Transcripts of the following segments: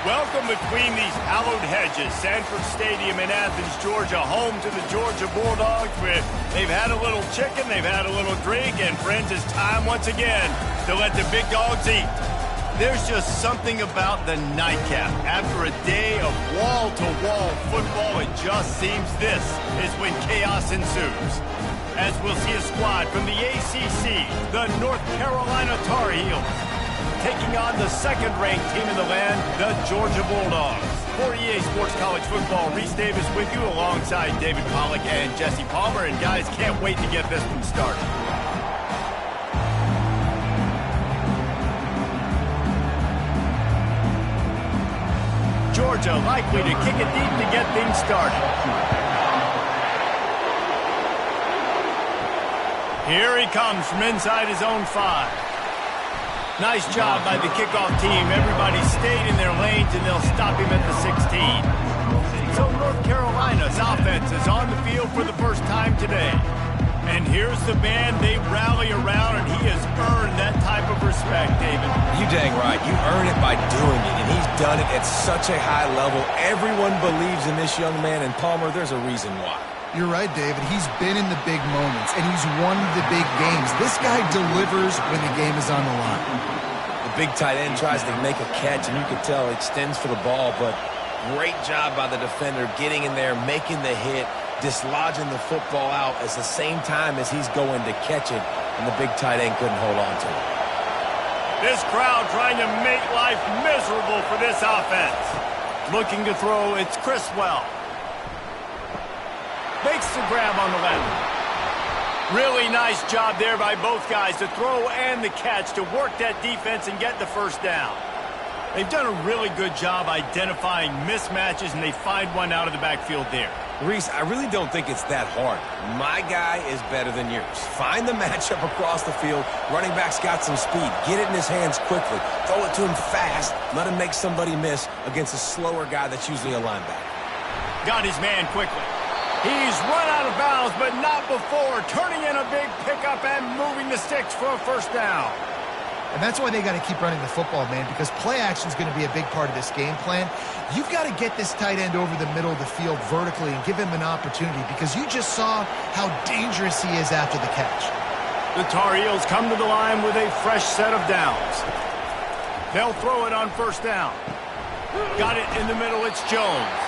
Welcome between these hallowed hedges. Sanford Stadium in Athens, Georgia, home to the Georgia Bulldogs. They've had a little chicken, they've had a little drink, and friends, it's time once again to let the big dogs eat. There's just something about the nightcap. After a day of wall-to-wall football, it just seems this is when chaos ensues. As we'll see a squad from the ACC, the North Carolina Tar Heels, taking on the second-ranked team in the land, the Georgia Bulldogs. For EA Sports College Football, Reese Davis with you alongside David Pollack and Jesse Palmer. And guys, can't wait to get this one started. Georgia likely to kick it deep to get things started. Here he comes from inside his own 5. Nice job by the kickoff team. Everybody stayed in their lanes, and they'll stop him at the 16. So North Carolina's offense is on the field for the first time today. And here's the band they rally around, and he has earned that type of respect, David. You dang right. You earn it by doing it, and he's done it at such a high level. Everyone believes in this young man, and Palmer, there's a reason why. You're right, David. He's been in the big moments, and he's won the big games. This guy delivers when the game is on the line. The big tight end tries to make a catch, and you can tell he extends for the ball, but great job by the defender getting in there, making the hit, dislodging the football out at the same time as he's going to catch it, and the big tight end couldn't hold on to it. This crowd trying to make life miserable for this offense. Looking to throw, it's Criswell. Makes the grab on the left. Really nice job there by both guys, the throw and the catch, to work that defense and get the first down. They've done a really good job identifying mismatches, and they find one out of the backfield there. Reese, I really don't think it's that hard. My guy is better than yours. Find the matchup across the field. Running back's got some speed. Get it in his hands quickly. Throw it to him fast. Let him make somebody miss against a slower guy that's usually a linebacker. Got his man quickly. He's run out of bounds, but not before. Turning in a big pickup and moving the sticks for a first down. And that's why they got to keep running the football, man, because play action is going to be a big part of this game plan. You've got to get this tight end over the middle of the field vertically and give him an opportunity, because you just saw how dangerous he is after the catch. The Tar Heels come to the line with a fresh set of downs. They'll throw it on first down. Got it in the middle. It's Jones.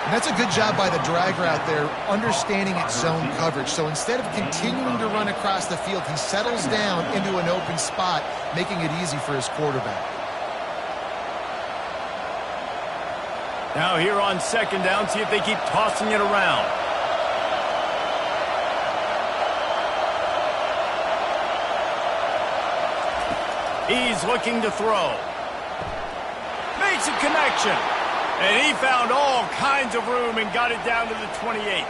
And that's a good job by the drag route there, understanding its zone coverage. So instead of continuing to run across the field, he settles down into an open spot, making it easy for his quarterback. Now here on second down, see if they keep tossing it around. He's looking to throw. Makes a connection. And he found all kinds of room and got it down to the 28.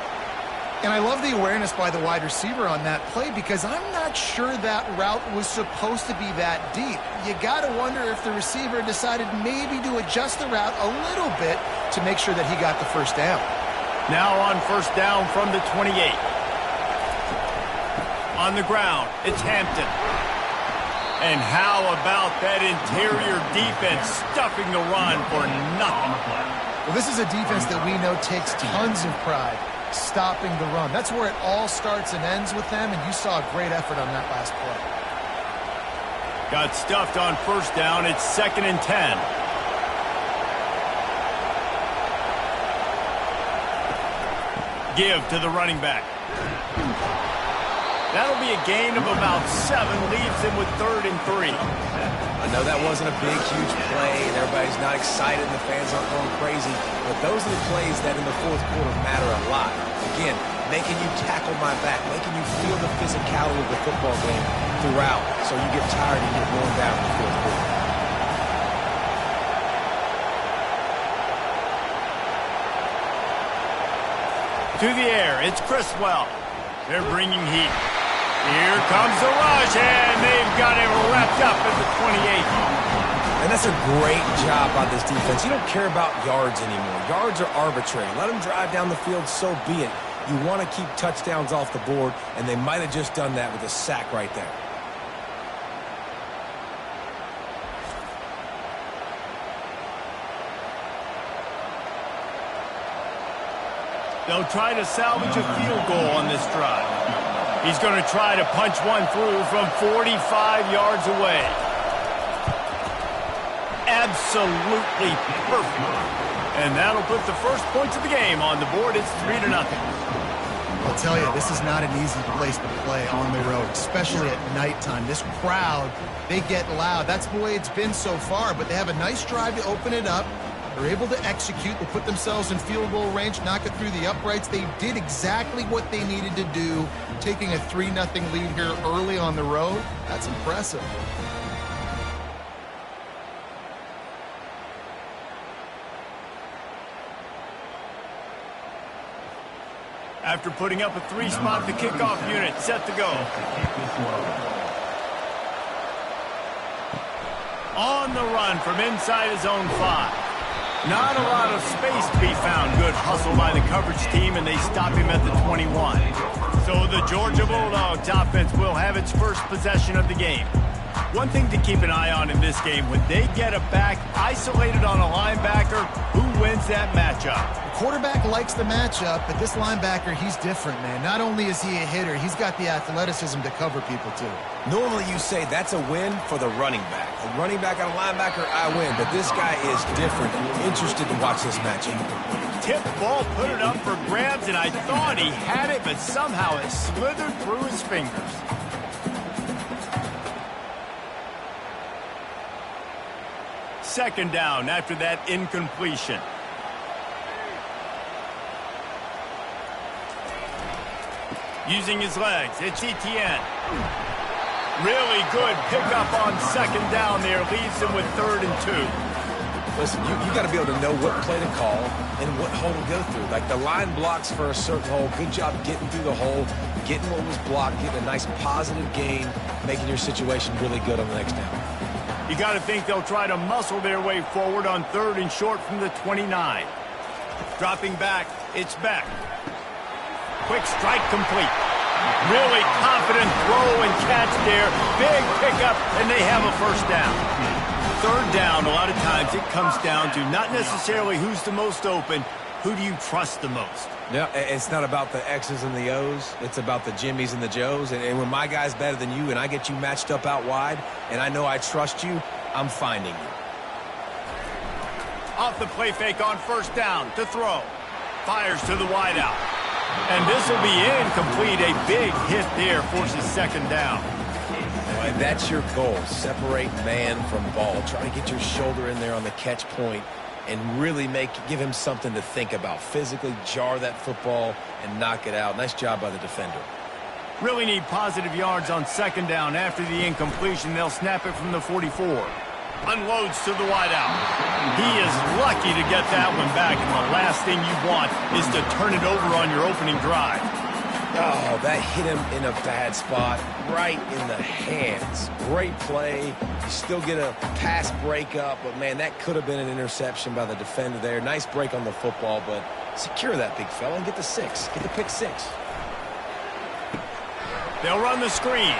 And I love the awareness by the wide receiver on that play, because I'm not sure that route was supposed to be that deep. You got to wonder if the receiver decided maybe to adjust the route a little bit to make sure that he got the first down. Now on first down from the 28. On the ground, it's Hampton. And how about that interior defense stuffing the run for nothing? Well, this is a defense that we know takes tons of pride stopping the run. That's where it all starts and ends with them, and you saw a great effort on that last play. Got stuffed on first down. It's 2nd and 10. Give to the running back. That'll be a gain of about 7, leaves him with 3rd and 3. I know that wasn't a big, huge play, and everybody's not excited, and the fans aren't going crazy, but those are the plays that in the fourth quarter matter a lot. Again, making you tackle my back, making you feel the physicality of the football game throughout, so you get tired and you're going down in the fourth quarter. To the air, it's Criswell. They're bringing heat. Here comes the rush, and they've got him wrapped up at the 28. And that's a great job by this defense. You don't care about yards anymore. Yards are arbitrary. Let them drive down the field, so be it. You want to keep touchdowns off the board, and they might have just done that with a sack right there. They'll try to salvage a field goal on this drive. He's going to try to punch one through from 45 yards away. Absolutely perfect. And that'll put the first points of the game on the board. It's 3-0. I'll tell you, this is not an easy place to play on the road, especially at nighttime. This crowd, they get loud. That's the way it's been so far, but they have a nice drive to open it up. They're able to execute. They put themselves in field goal range, knock it through the uprights. They did exactly what they needed to do, taking a 3-0 lead here early on the road. That's impressive. After putting up a 3-spot, the kickoff unit set to go. On the run from inside his own 5. Not a lot of space to be found. Good hustle by the coverage team, and they stop him at the 21. So the Georgia Bulldogs offense will have its first possession of the game. One thing to keep an eye on in this game, when they get a back isolated on a linebacker, who wins that matchup? The quarterback likes the matchup, but this linebacker, he's different, man. Not only is he a hitter, he's got the athleticism to cover people, too. Normally you say that's a win for the running back. A running back on a linebacker, I win. But this guy is different. Interested to watch this matchup. Tip ball, put it up for grabs, and I thought he had it, but somehow it slithered through his fingers. Second down after that incompletion. Using his legs, it's Etienne. Really good pickup on second down there. Leaves him with 3rd and 2. Listen, you got to be able to know what play to call and what hole to go through. Like the line blocks for a certain hole. Good job getting through the hole, getting what was blocked, getting a nice positive gain, making your situation really good on the next down. You got to think they'll try to muscle their way forward on 3rd and short from the 29. Dropping back, it's Beck. Quick strike complete. Really confident throw and catch there. Big pickup, and they have a first down. 3rd down, a lot of times it comes down to not necessarily who's the most open, who do you trust the most? Yeah, it's not about the X's and the O's. It's about the Jimmies and the Joes. And when my guy's better than you and I get you matched up out wide and I know I trust you, I'm finding you. Off the play fake on first down to throw. Fires to the wideout. And this will be incomplete. A big hit there forces second down. And that's your goal. Separate man from ball. Try to get your shoulder in there on the catch point and really give him something to think about. Physically jar that football and knock it out. Nice job by the defender. Really need positive yards on second down. After the incompletion, they'll snap it from the 44. Unloads to the wideout. He is lucky to get that one back, and the last thing you want is to turn it over on your opening drive. Oh, that hit him in a bad spot, right in the hands. Great play. You still get a pass breakup, but, man, that could have been an interception by the defender there. Nice break on the football, but secure that big fella and get the 6. Get the pick 6. They'll run the screen.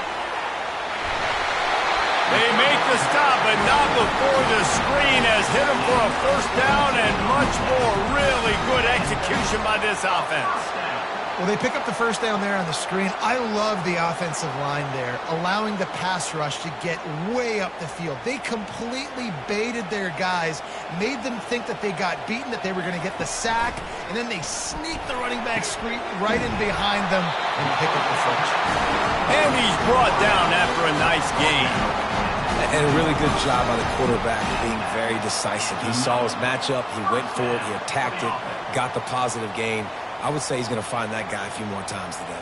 They make the stop, but not before the screen has hit him for a first down and much more. Really good execution by this offense. Well, they pick up the first down there on the screen. I love the offensive line there, allowing the pass rush to get way up the field. They completely baited their guys, made them think that they got beaten, that they were going to get the sack, and then they sneaked the running back screen right in behind them and pick up the first. And he's brought down after a nice gain. And a really good job by the quarterback being very decisive. He saw his matchup, he went for it, he attacked it, got the positive gain. I would say he's going to find that guy a few more times today.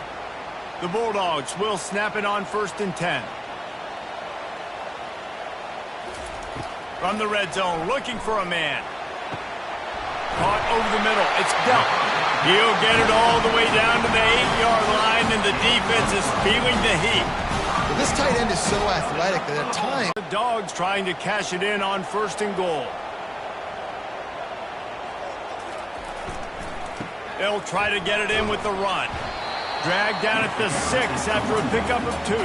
The Bulldogs will snap it on 1st and 10. From the red zone, looking for a man. Caught over the middle. It's dealt. He'll get it all the way down to the 8-yard line, and the defense is feeling the heat. Well, this tight end is so athletic that at times the Dogs trying to cash it in on 1st and goal. They'll try to get it in with the run. Dragged down at the 6 after a pickup of 2.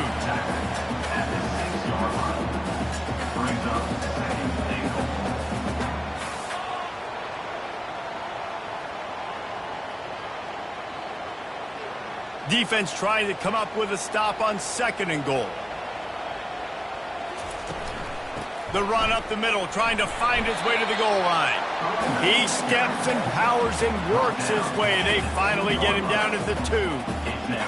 defense trying to come up with a stop on 2nd and goal. The run up the middle, trying to find his way to the goal line. He steps and powers and works his way. They finally get him down at the 2.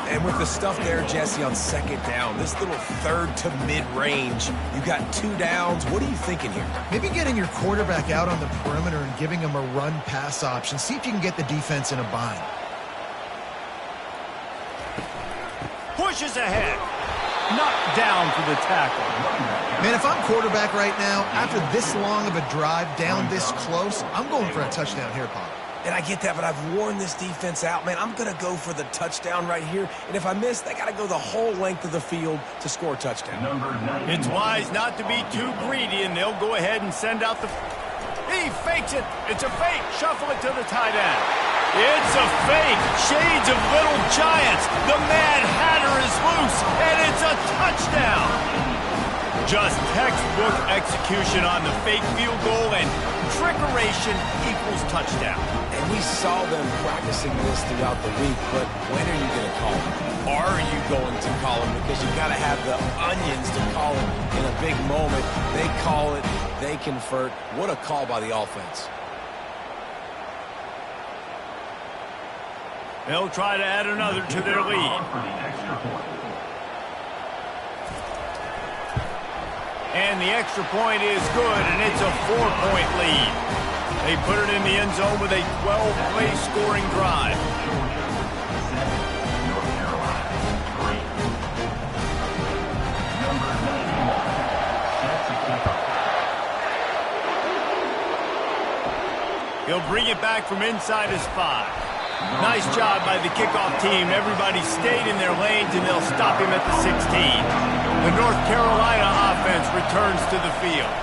And with the stuff there, Jesse, on 2nd down, this little 3rd to mid-range, you got 2 downs. What are you thinking here? Maybe getting your quarterback out on the perimeter and giving him a run-pass option. See if you can get the defense in a bind. Pushes ahead. Knocked down for the tackle. Man, if I'm quarterback right now, after this long of a drive down this close, I'm going for a touchdown here, Pop. And I get that, but I've worn this defense out, man. I'm going to go for the touchdown right here. And if I miss, they got to go the whole length of the field to score a touchdown. It's wise not to be too greedy, and they'll go ahead and send out the... He fakes it. It's a fake. Shuffle it to the tight end. It's a fake. Shades of Little Giants. The Mad Hatter is loose, and it's a touchdown. Just textbook execution on the fake field goal, and trickeration equals touchdown. And we saw them practicing this throughout the week, but when are you going to call them? Are you going to call them? Because you got to have the onions to call them in a big moment. They call it, they convert. What a call by the offense. They'll try to add another to their lead. And the extra point is good, and it's a 4-point lead. They put it in the end zone with a 12-play scoring drive. He'll bring it back from inside his 5. Nice job by the kickoff team. Everybody stayed in their lanes, and they'll stop him at the 16. The North Carolina offense returns to the field.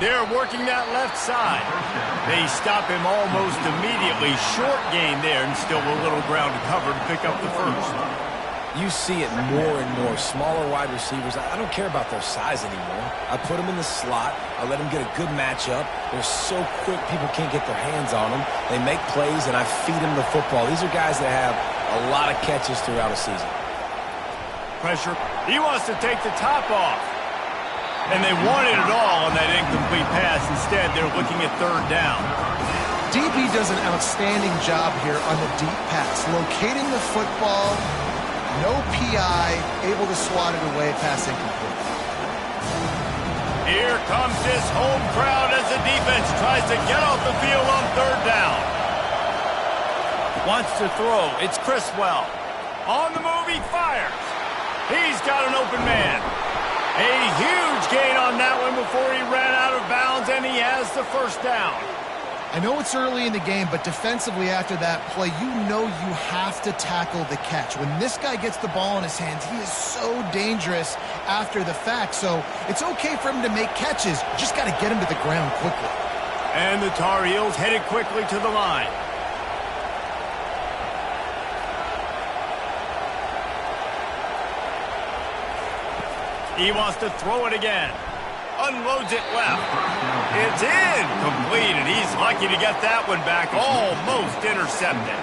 They're working that left side. They stop him almost immediately. Short gain there, and still a little ground to cover to pick up the first. You see it more and more. Smaller wide receivers, I don't care about their size anymore. I put them in the slot. I let them get a good matchup. They're so quick, people can't get their hands on them. They make plays, and I feed them the football. These are guys that have a lot of catches throughout a season. Pressure. He wants to take the top off. And they wanted it all on that incomplete pass. Instead, they're looking at 3rd down. DB does an outstanding job here on the deep pass. Locating the football, no PI, able to swat it away, pass incomplete. Here comes this home crowd as the defense tries to get off the field on 3rd down. Wants to throw. It's Criswell. On the move, he fires. He's got an open man. A huge gain on that one before he ran out of bounds, and he has the 1st down. I know it's early in the game, but defensively after that play, you know you have to tackle the catch. When this guy gets the ball in his hands, he is so dangerous after the fact. So it's okay for him to make catches. Just got to get him to the ground quickly. And the Tar Heels headed quickly to the line. He wants to throw it again. Unloads it left. It's in. Complete, and he's lucky to get that one back. Almost intercepted.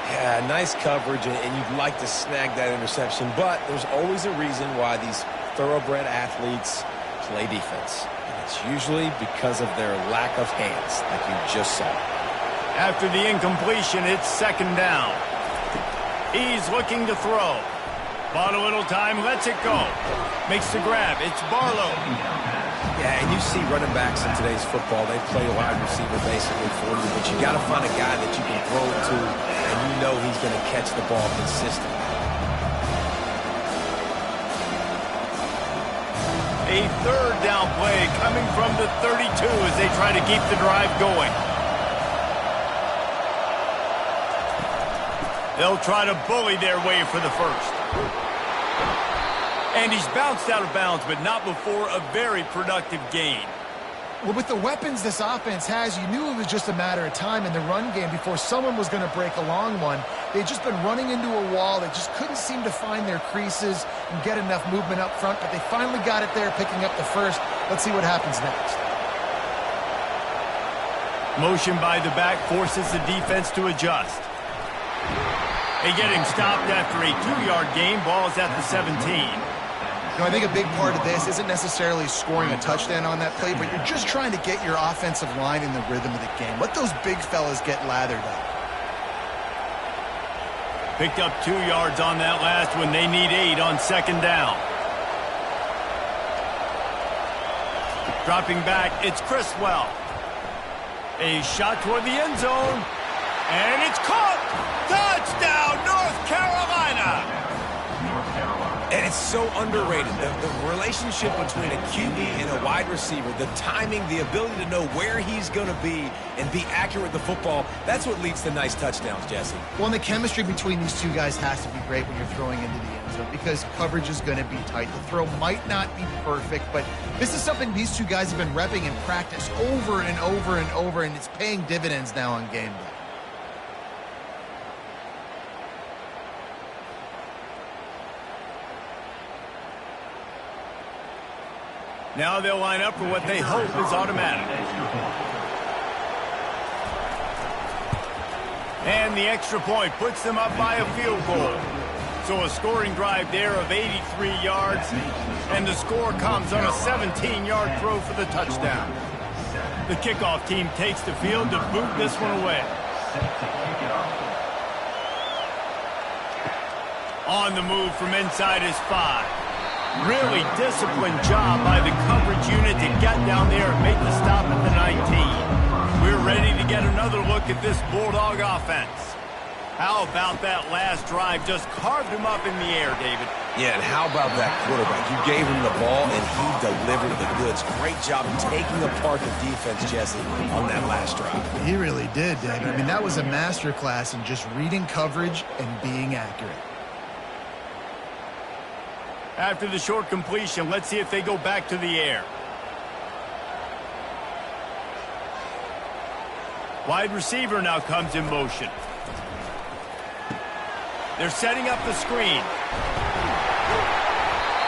Yeah, nice coverage, and you'd like to snag that interception, but there's always a reason why these thoroughbred athletes play defense. And it's usually because of their lack of hands, like you just saw. After the incompletion, it's 2nd down. He's looking to throw. Bought a little time, lets it go. Makes the grab. It's Barlow. Yeah, and you see running backs in today's football, they play a wide receiver basically for you, but you got to find a guy that you can throw it to, and you know he's going to catch the ball consistently. A 3rd down play coming from the 32 as they try to keep the drive going. They'll try to bully their way for the 1st. And he's bounced out of bounds, but not before a very productive gain. Well, with the weapons this offense has, you knew it was just a matter of time in the run game before someone was going to break a long one. They'd just been running into a wall. They just couldn't seem to find their creases and get enough movement up front, but they finally got it there, picking up the 1st. Let's see what happens next. Motion by the back forces the defense to adjust. They get him stopped after a 2-yard gain. Ball's at the 17. You know, I think a big part of this isn't necessarily scoring a touchdown on that play, but you're just trying to get your offensive line in the rhythm of the game. Let those big fellas get lathered up. Picked up 2 yards on that last one. They need 8 on second down. Dropping back, it's Criswell. A shot toward the end zone. And it's caught! Touchdown, North Carolina! And it's so underrated. The relationship between a QB and a wide receiver, the timing, the ability to know where he's going to be and be accurate with the football, that's what leads to nice touchdowns, Jesse. Well, and the chemistry between these two guys has to be great when you're throwing into the end zone because coverage is going to be tight. The throw might not be perfect, but this is something these two guys have been repping in practice over and over and over, and it's paying dividends now on game day. Now they'll line up for what they hope is automatic. And the extra point puts them up by a field goal. So a scoring drive there of 83 yards, and the score comes on a 17-yard throw for the touchdown. The kickoff team takes the field to boot this one away. On the move from inside his 5. Really disciplined job by the coverage unit to get down there and make the stop at the 19. We're ready to get another look at this Bulldog offense. How about that last drive? Just carved him up in the air, David. Yeah, and how about that quarterback? You gave him the ball, and he delivered the goods. Great job taking apart the defense, Jesse, on that last drive. He really did, David. I mean, that was a masterclass in just reading coverage and being accurate. After the short completion, let's see if they go back to the air. Wide receiver now comes in motion. They're setting up the screen.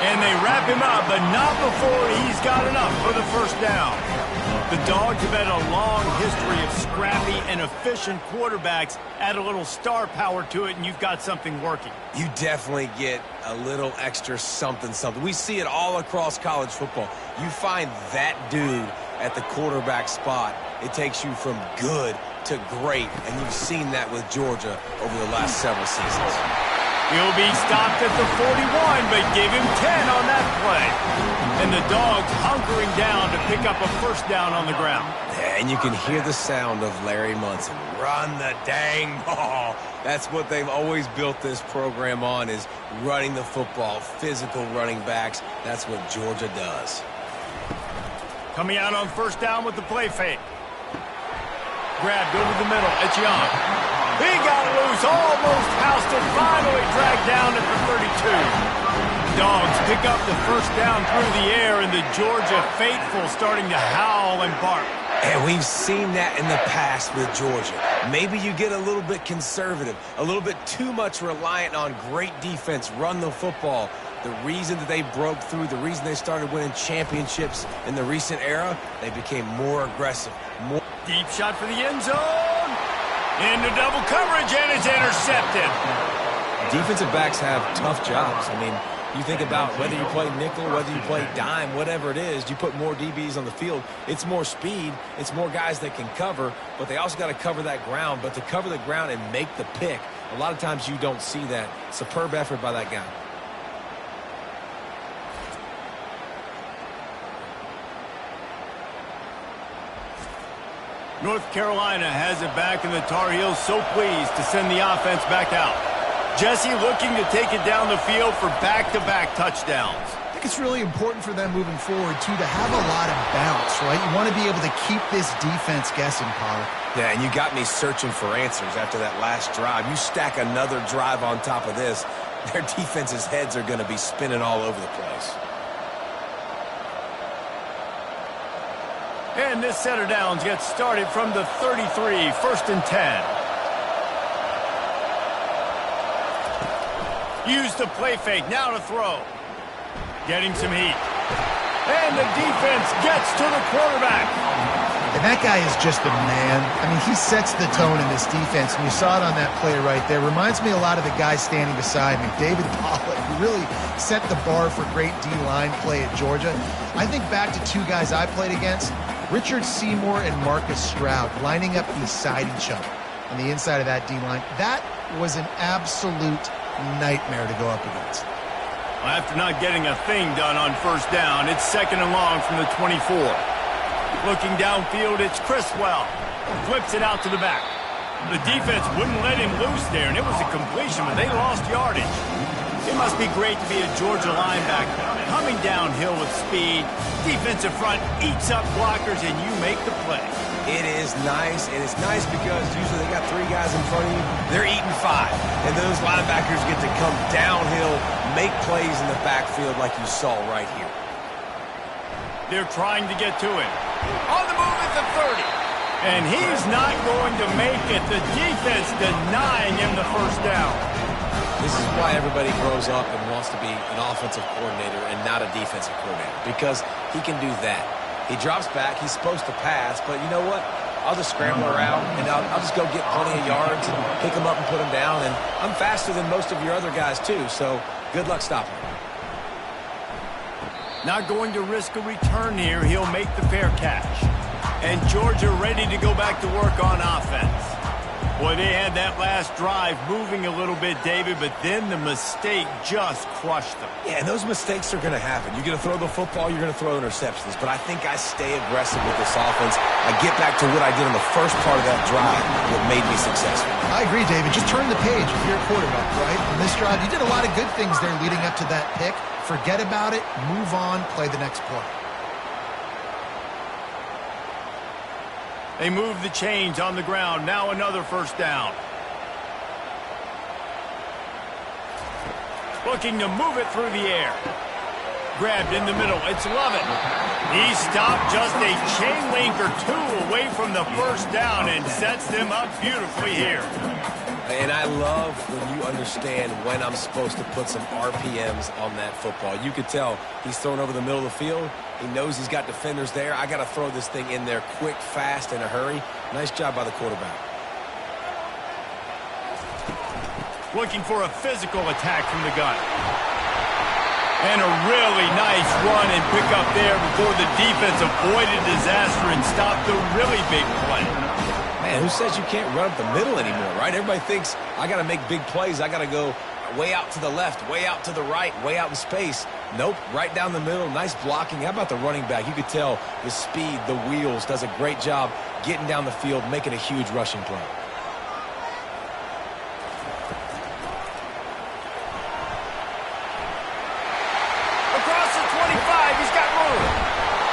And they wrap him up, but not before he's got enough for the first down. The Dogs have had a long history of scrappy and efficient quarterbacks. Add a little star power to it, and you've got something working. You definitely get a little extra something. We see it all across college football. You find that dude at the quarterback spot, it takes you from good to great, and you've seen that with Georgia over the last several seasons. He'll be stopped at the 41, but give him 10 on that play. And the Dogs hunkering down to pick up a first down on the ground. And you can hear the sound of Larry Munson. Run the dang ball. That's what they've always built this program on, is running the football, physical running backs. That's what Georgia does. Coming out on first down with the play fake. Grabbed over the middle. It's Young. He got loose, almost housed it, finally dragged down at the 32. Dogs pick up the first down through the air, and the Georgia faithful starting to howl and bark. And we've seen that in the past with Georgia. Maybe you get a little bit conservative, a little bit too much reliant on great defense, run the football. The reason that they broke through, the reason they started winning championships in the recent era, they became more aggressive. Deep shot for the end zone. Into double coverage, and it's intercepted. Defensive backs have tough jobs. I mean, you think about whether you play nickel, whether you play dime, whatever it is, you put more DBs on the field. It's more speed. It's more guys that can cover, but they also got to cover that ground. But to cover the ground and make the pick, a lot of times you don't see that. Superb effort by that guy. North Carolina has it back, and the Tar Heels so pleased to send the offense back out. Jesse looking to take it down the field for back-to-back touchdowns. I think it's really important for them moving forward, too, to have a lot of bounce, right? You want to be able to keep this defense guessing, Pollard. Yeah, and you got me searching for answers after that last drive. You stack another drive on top of this, their defense's heads are going to be spinning all over the place. And this set of downs gets started from the 33, first and 10. Use the play fake, now to throw. Getting some heat. And the defense gets to the quarterback. And that guy is just a man. I mean, he sets the tone in this defense, and you saw it on that play right there. Reminds me a lot of the guy standing beside me, David Pollock, who really set the bar for great D-line play at Georgia. I think back to two guys I played against, Richard Seymour and Marcus Stroud, lining up beside each other on the inside of that D-line. That was an absolute nightmare to go up against. Well, after not getting a thing done on first down, it's 2nd and long from the 24. Looking downfield, it's Criswell. Flips it out to the back. The defense wouldn't let him loose there, and it was a completion, but they lost yardage. It must be great to be a Georgia linebacker. Coming downhill with speed, defensive front eats up blockers, and you make the play. It is nice, and it's nice because usually they got 3 guys in front of you. They're eating 5, and those linebackers get to come downhill, make plays in the backfield like you saw right here. They're trying to get to him. On the move at the 30. And he's not going to make it. The defense denying him the first down. This is why everybody grows up and wants to be an offensive coordinator and not a defensive coordinator, because he can do that. He drops back. He's supposed to pass, but you know what? I'll just scramble around, and I'll just go get plenty of yards and pick them up and put them down, and I'm faster than most of your other guys, too, so good luck stopping him. Not going to risk a return here. He'll make the fair catch. And Georgia ready to go back to work on offense. Boy, they had that last drive moving a little bit, David, but then the mistake just crushed them. Yeah, and those mistakes are going to happen. You're going to throw the football, you're going to throw interceptions. But I think I stay aggressive with this offense. I get back to what I did in the first part of that drive that made me successful. I agree, David. Just turn the page if you're a quarterback, right? On this drive, you did a lot of good things there leading up to that pick. Forget about it, move on, play the next play. They move the chains on the ground. Now another first down. Looking to move it through the air. Grabbed in the middle. It's Lovett. He stopped just a chain link or 2 away from the first down and sets them up beautifully here. And I love when you understand when I'm supposed to put some RPMs on that football. You could tell he's thrown over the middle of the field. He knows he's got defenders there. I got to throw this thing in there quick, fast, in a hurry. Nice job by the quarterback. Looking for a physical attack from the gun. And a really nice run and pick up there before the defense avoided disaster and stopped the really big play. Man, who says you can't run up the middle anymore, right? Everybody thinks I got to make big plays. I got to go way out to the left, way out to the right, way out in space. Nope, right down the middle. Nice blocking. How about the running back? You could tell the speed, the wheels, does a great job getting down the field, making a huge rushing play. Across the 25, he's got room.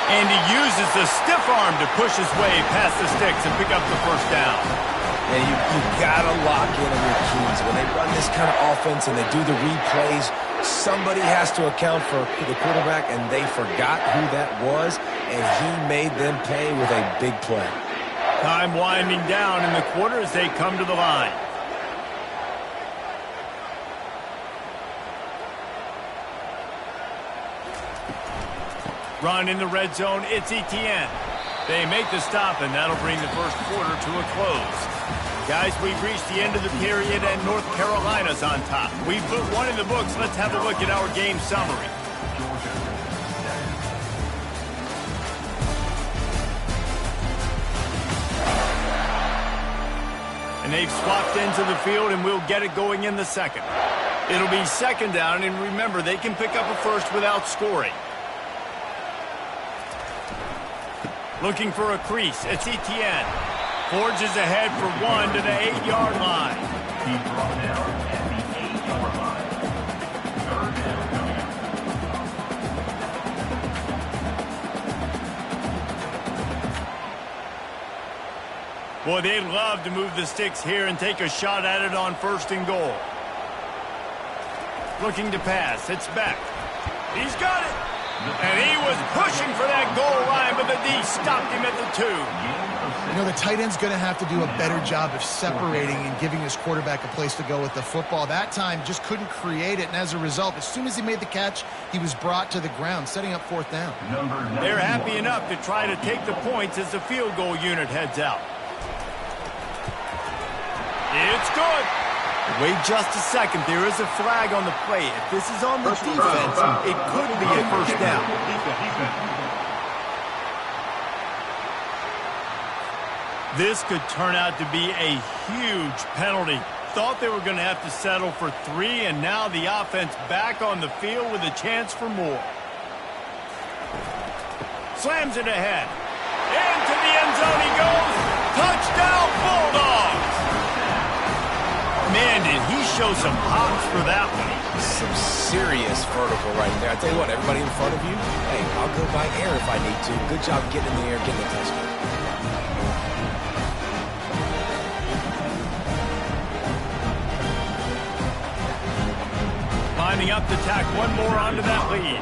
And he uses the stiff arm to push his way past the sticks and pick up the first down. And you got to lock in on your keys. When they run this kind of offense and they do the replays, somebody has to account for the quarterback, and they forgot who that was, and he made them pay with a big play. Time winding down in the quarter as they come to the line. Run in the red zone, it's Etienne. They make the stop, and that'll bring the first quarter to a close. Guys, we've reached the end of the period, and North Carolina's on top. We've put one in the books. Let's have a look at our game summary. And they've swapped into the field, and we'll get it going in the second. It'll be second down, and remember, they can pick up a first without scoring. Looking for a crease. It's Etienne. Forges ahead for 1 to the 8-yard line. He brought down at the 8-yard line. Third down. Boy, they'd love to move the sticks here and take a shot at it on 1st and goal. Looking to pass. It's Beck. He's got it. And he was pushing for that goal line, but the D stopped him at the 2. You know, the tight end's going to have to do a better job of separating and giving his quarterback a place to go with the football. That time just couldn't create it, and as a result, as soon as he made the catch, he was brought to the ground, setting up fourth down. They're happy enough to try to take the points as the field goal unit heads out. It's good. Wait just a second. There is a flag on the play. If this is on the defense, it could be a first down. This could turn out to be a huge penalty. Thought they were going to have to settle for 3, and now the offense back on the field with a chance for more. Slams it ahead. Into the end zone he goes. Touchdown, Bulldogs! Man, did he show some hops for that one. Some serious vertical right there. I tell you what, everybody in front of you, hey, I'll go by air if I need to. Good job getting in the air, getting the touchdown. Lining up to tack one more onto that lead.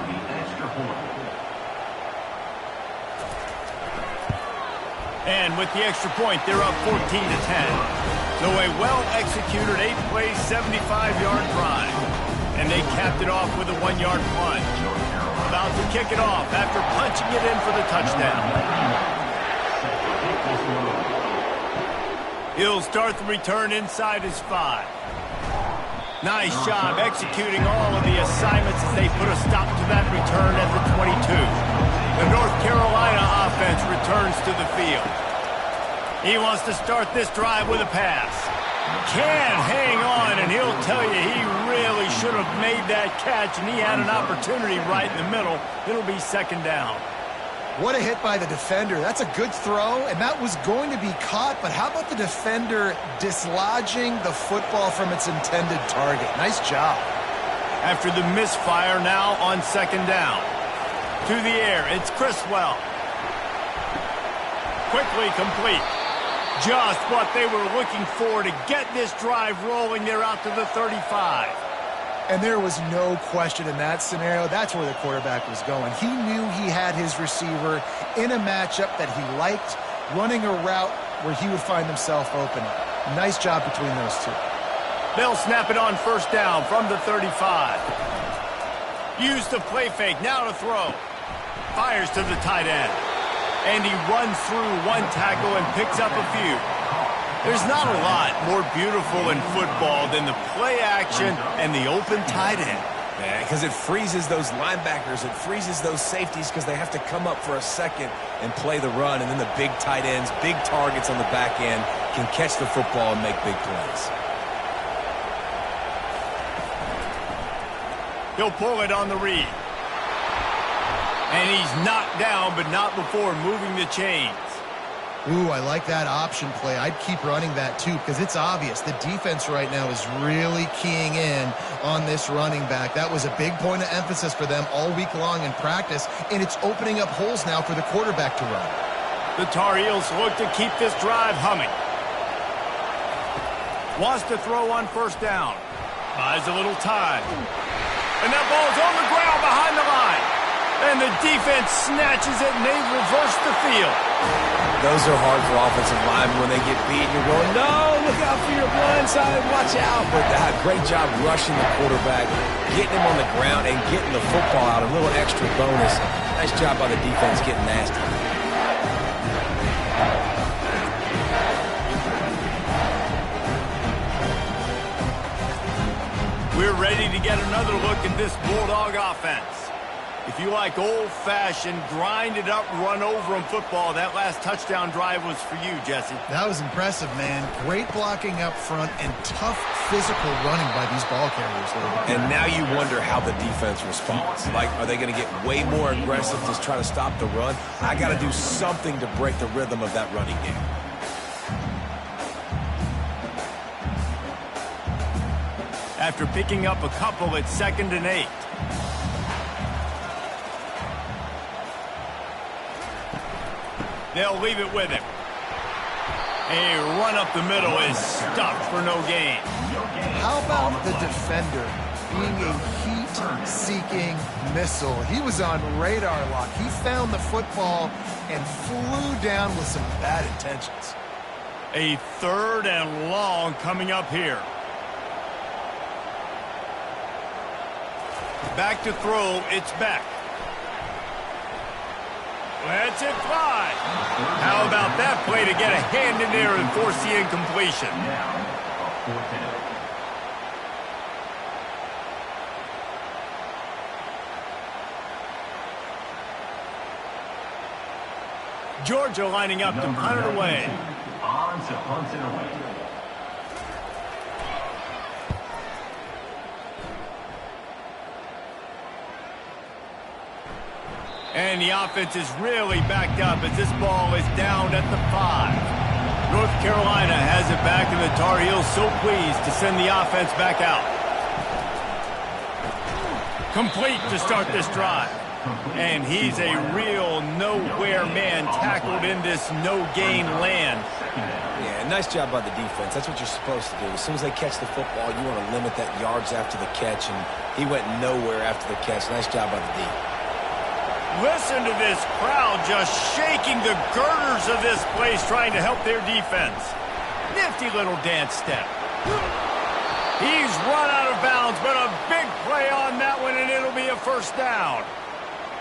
And with the extra point, they're up 14-10. So a well-executed 8-play, 75-yard drive. And they capped it off with a 1-yard plunge. About to kick it off after punching it in for the touchdown. He'll start the return inside his 5. Nice job executing all of the assignments as they put a stop to that return at the 22. The North Carolina offense returns to the field. He wants to start this drive with a pass. Can hang on, and he'll tell you he really should have made that catch, and he had an opportunity right in the middle. It'll be second down. What a hit by the defender. That's a good throw, and that was going to be caught, but how about the defender dislodging the football from its intended target? Nice job. After the misfire, now on second down. To the air, it's Criswell. Quickly complete. Just what they were looking for to get this drive rolling. They're out to the 35. And there was no question in that scenario. That's where the quarterback was going. He knew he had his receiver in a matchup that he liked, running a route where he would find himself open. Nice job between those two. They'll snap it on first down from the 35. Use the play fake, now to throw. Fires to the tight end. And he runs through one tackle and picks up a few. There's not a lot more beautiful in football than the play action and the open tight end. Yeah, because it freezes those linebackers. It freezes those safeties because they have to come up for a second and play the run. And then the big tight ends, big targets on the back end can catch the football and make big plays. He'll pull it on the read. And he's knocked down, but not before moving the chains. Ooh, I like that option play. I'd keep running that too because it's obvious the defense right now is really keying in on this running back. That was a big point of emphasis for them all week long in practice, and it's opening up holes now for the quarterback to run. The Tar Heels look to keep this drive humming. Wants to throw on first down. Buys a little time. And that ball's on the ground behind the line. And the defense snatches it, and they reverse the field. Those are hard for offensive linemen when they get beat. You're going, no, look out for your blind side, watch out. But great job rushing the quarterback, getting him on the ground, and getting the football out. A little extra bonus. Nice job by the defense getting nasty. We're ready to get another look at this Bulldog offense. If you like old-fashioned, grinded-up, run-over-'em football, that last touchdown drive was for you, Jesse. That was impressive, man. Great blocking up front and tough physical running by these ball carriers. And now you wonder how the defense responds. Like, are they going to get way more aggressive to try to stop the run? I got to do something to break the rhythm of that running game. After picking up a couple, it's 2nd and 8. They'll leave it with him. A run up the middle is stuffed for no gain. How about the defender being a heat-seeking missile. He was on radar lock. He found the football and flew down with some bad intentions. A 3rd and long coming up here. Back to throw, it's back. Lets it fly. How about that play to get a hand in there and force the incompletion? Now, a 4th down. Georgia lining up to punt it away. On to punt it away. And the offense is really backed up as this ball is down at the 5. North Carolina has it back, and the Tar Heels so pleased to send the offense back out. Complete to start this drive. And he's a real nowhere man tackled in this no-gain land. Yeah, nice job by the defense. That's what you're supposed to do. As soon as they catch the football, you want to limit that yards after the catch, and he went nowhere after the catch. Nice job by the D. Listen to this crowd just shaking the girders of this place trying to help their defense. Nifty little dance step. He's run out of bounds, but a big play on that one, and it'll be a 1st down.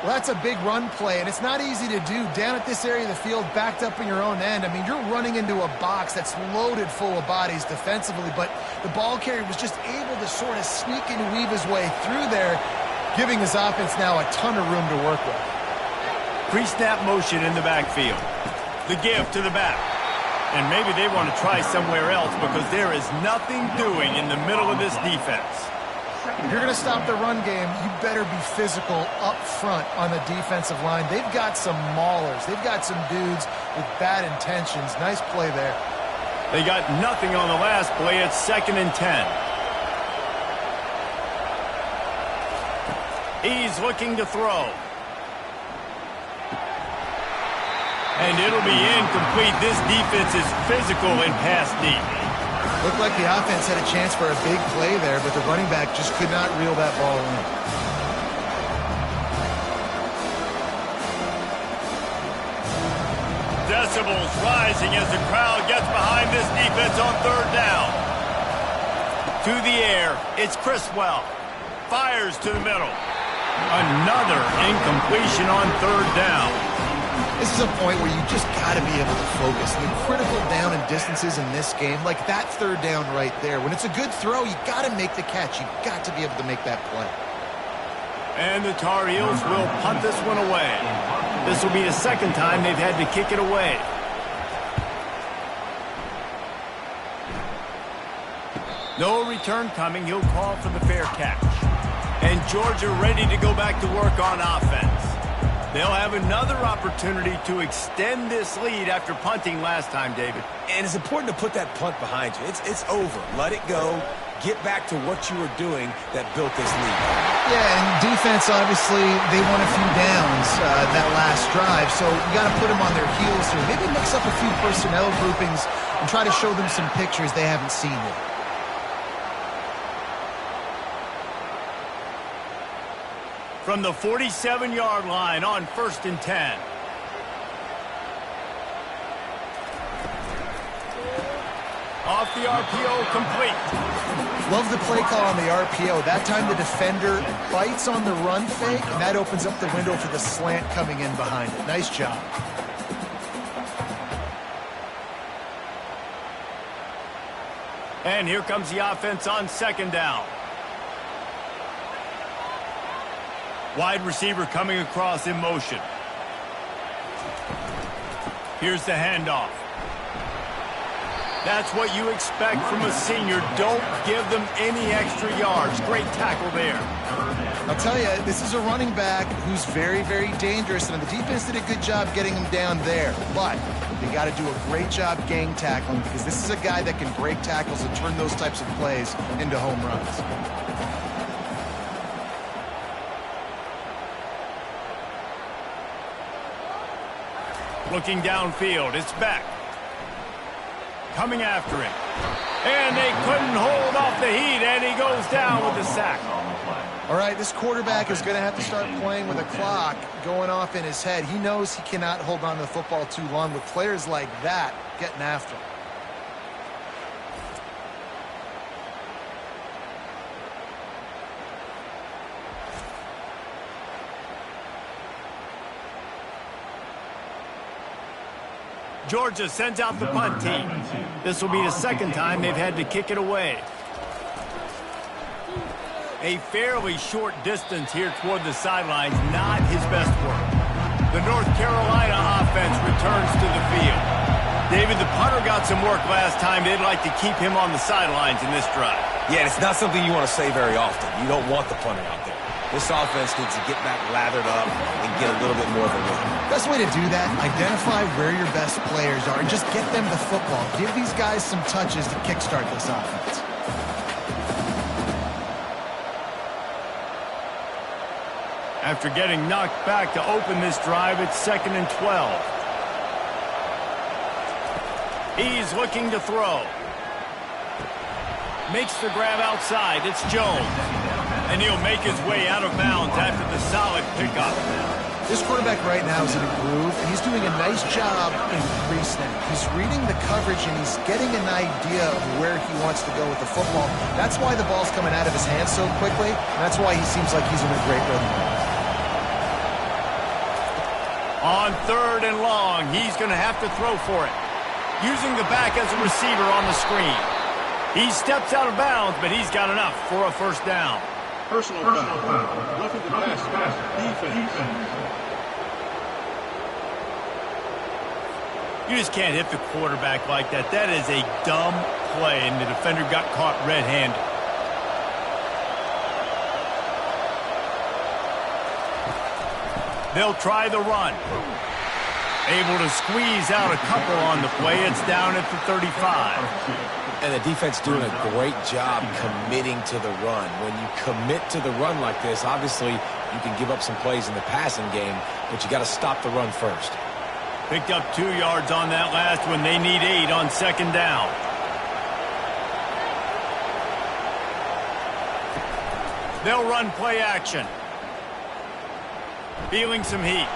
Well, that's a big run play, and it's not easy to do. Down at this area of the field, backed up in your own end. I mean, you're running into a box that's loaded full of bodies defensively, but the ball carrier was just able to sort of sneak and weave his way through there, giving his offense now a ton of room to work with. Pre-snap motion in the backfield. The give to the back. And maybe they want to try somewhere else because there is nothing doing in the middle of this defense. If you're going to stop the run game, you better be physical up front on the defensive line. They've got some maulers. They've got some dudes with bad intentions. Nice play there. They got nothing on the last play. It's 2nd and 10. He's looking to throw. And it'll be incomplete. This defense is physical and pass deep. Looked like the offense had a chance for a big play there, but the running back just could not reel that ball in. Decibels rising as the crowd gets behind this defense on 3rd down. To the air, it's Criswell. Fires to the middle. Another incompletion on 3rd down. This is a point where you just got to be able to focus. The critical down and distances in this game, like that 3rd down right there. When it's a good throw, you got to make the catch. You got to be able to make that play. And the Tar Heels will punt this one away. This will be the 2nd time they've had to kick it away. No return coming. He'll call for the fair catch. And Georgia ready to go back to work on offense. They'll have another opportunity to extend this lead after punting last time, David. And it's important to put that punt behind you. It's over. Let it go. Get back to what you were doing that built this lead. Yeah, and defense, obviously, they won a few downs that last drive, so you got to put them on their heels here. Maybe mix up a few personnel groupings and try to show them some pictures they haven't seen yet. From the 47-yard line on 1st and 10. Off the RPO, complete. Love the play call on the RPO. That time the defender bites on the run fake, and that opens up the window for the slant coming in behind it. Nice job. And here comes the offense on 2nd down. Wide receiver coming across in motion. Here's the handoff. That's what you expect from a senior. Don't give them any extra yards. Great tackle there. I'll tell you, this is a running back who's very, very dangerous, and the defense did a good job getting him down there. But they got to do a great job gang tackling because this is a guy that can break tackles and turn those types of plays into home runs. Looking downfield, it's back. Coming after him. And they couldn't hold off the heat, and he goes goes down with the sack. All right, this quarterback is going to have to start playing with a clock going off in his head. He knows he cannot hold on to the football too long with players like that getting after him. Georgia sends out the punt team. This will be the second time they've had to kick it away. A fairly short distance here toward the sidelines, not his best work. The North Carolina offense returns to the field. David, the punter got some work last time. They'd like to keep him on the sidelines in this drive. Yeah, it's not something you want to say very often. You don't want the punter out there. This offense needs to get back lathered up and get a little bit more of a win. Best way to do that, identify where your best players are and just get them the football. Give these guys some touches to kickstart this offense. After getting knocked back to open this drive, it's 2nd and 12. He's looking to throw. Makes the grab outside. It's Jones. And he'll make his way out of bounds after the solid pickup. This quarterback right now is in a groove, and he's doing a nice job in pre-snap. He's reading the coverage, and he's getting an idea of where he wants to go with the football. That's why the ball's coming out of his hands so quickly, and that's why he seems like he's in a great rhythm. On 3rd and long, he's going to have to throw for it. Using the back as a receiver on the screen. He steps out of bounds, but he's got enough for a first down. Personal foul. Roughing the pass. Defense. You just can't hit the quarterback like that. That is a dumb play, and the defender got caught red-handed. They'll try the run. Able to squeeze out a couple on the play. It's down at the 35. And the defense doing a great job committing to the run. When you commit to the run like this, obviously you can give up some plays in the passing game, but you got to stop the run first. Picked up 2 yards on that last one. They need 8 on 2nd down. They'll run play action. Feeling some heat.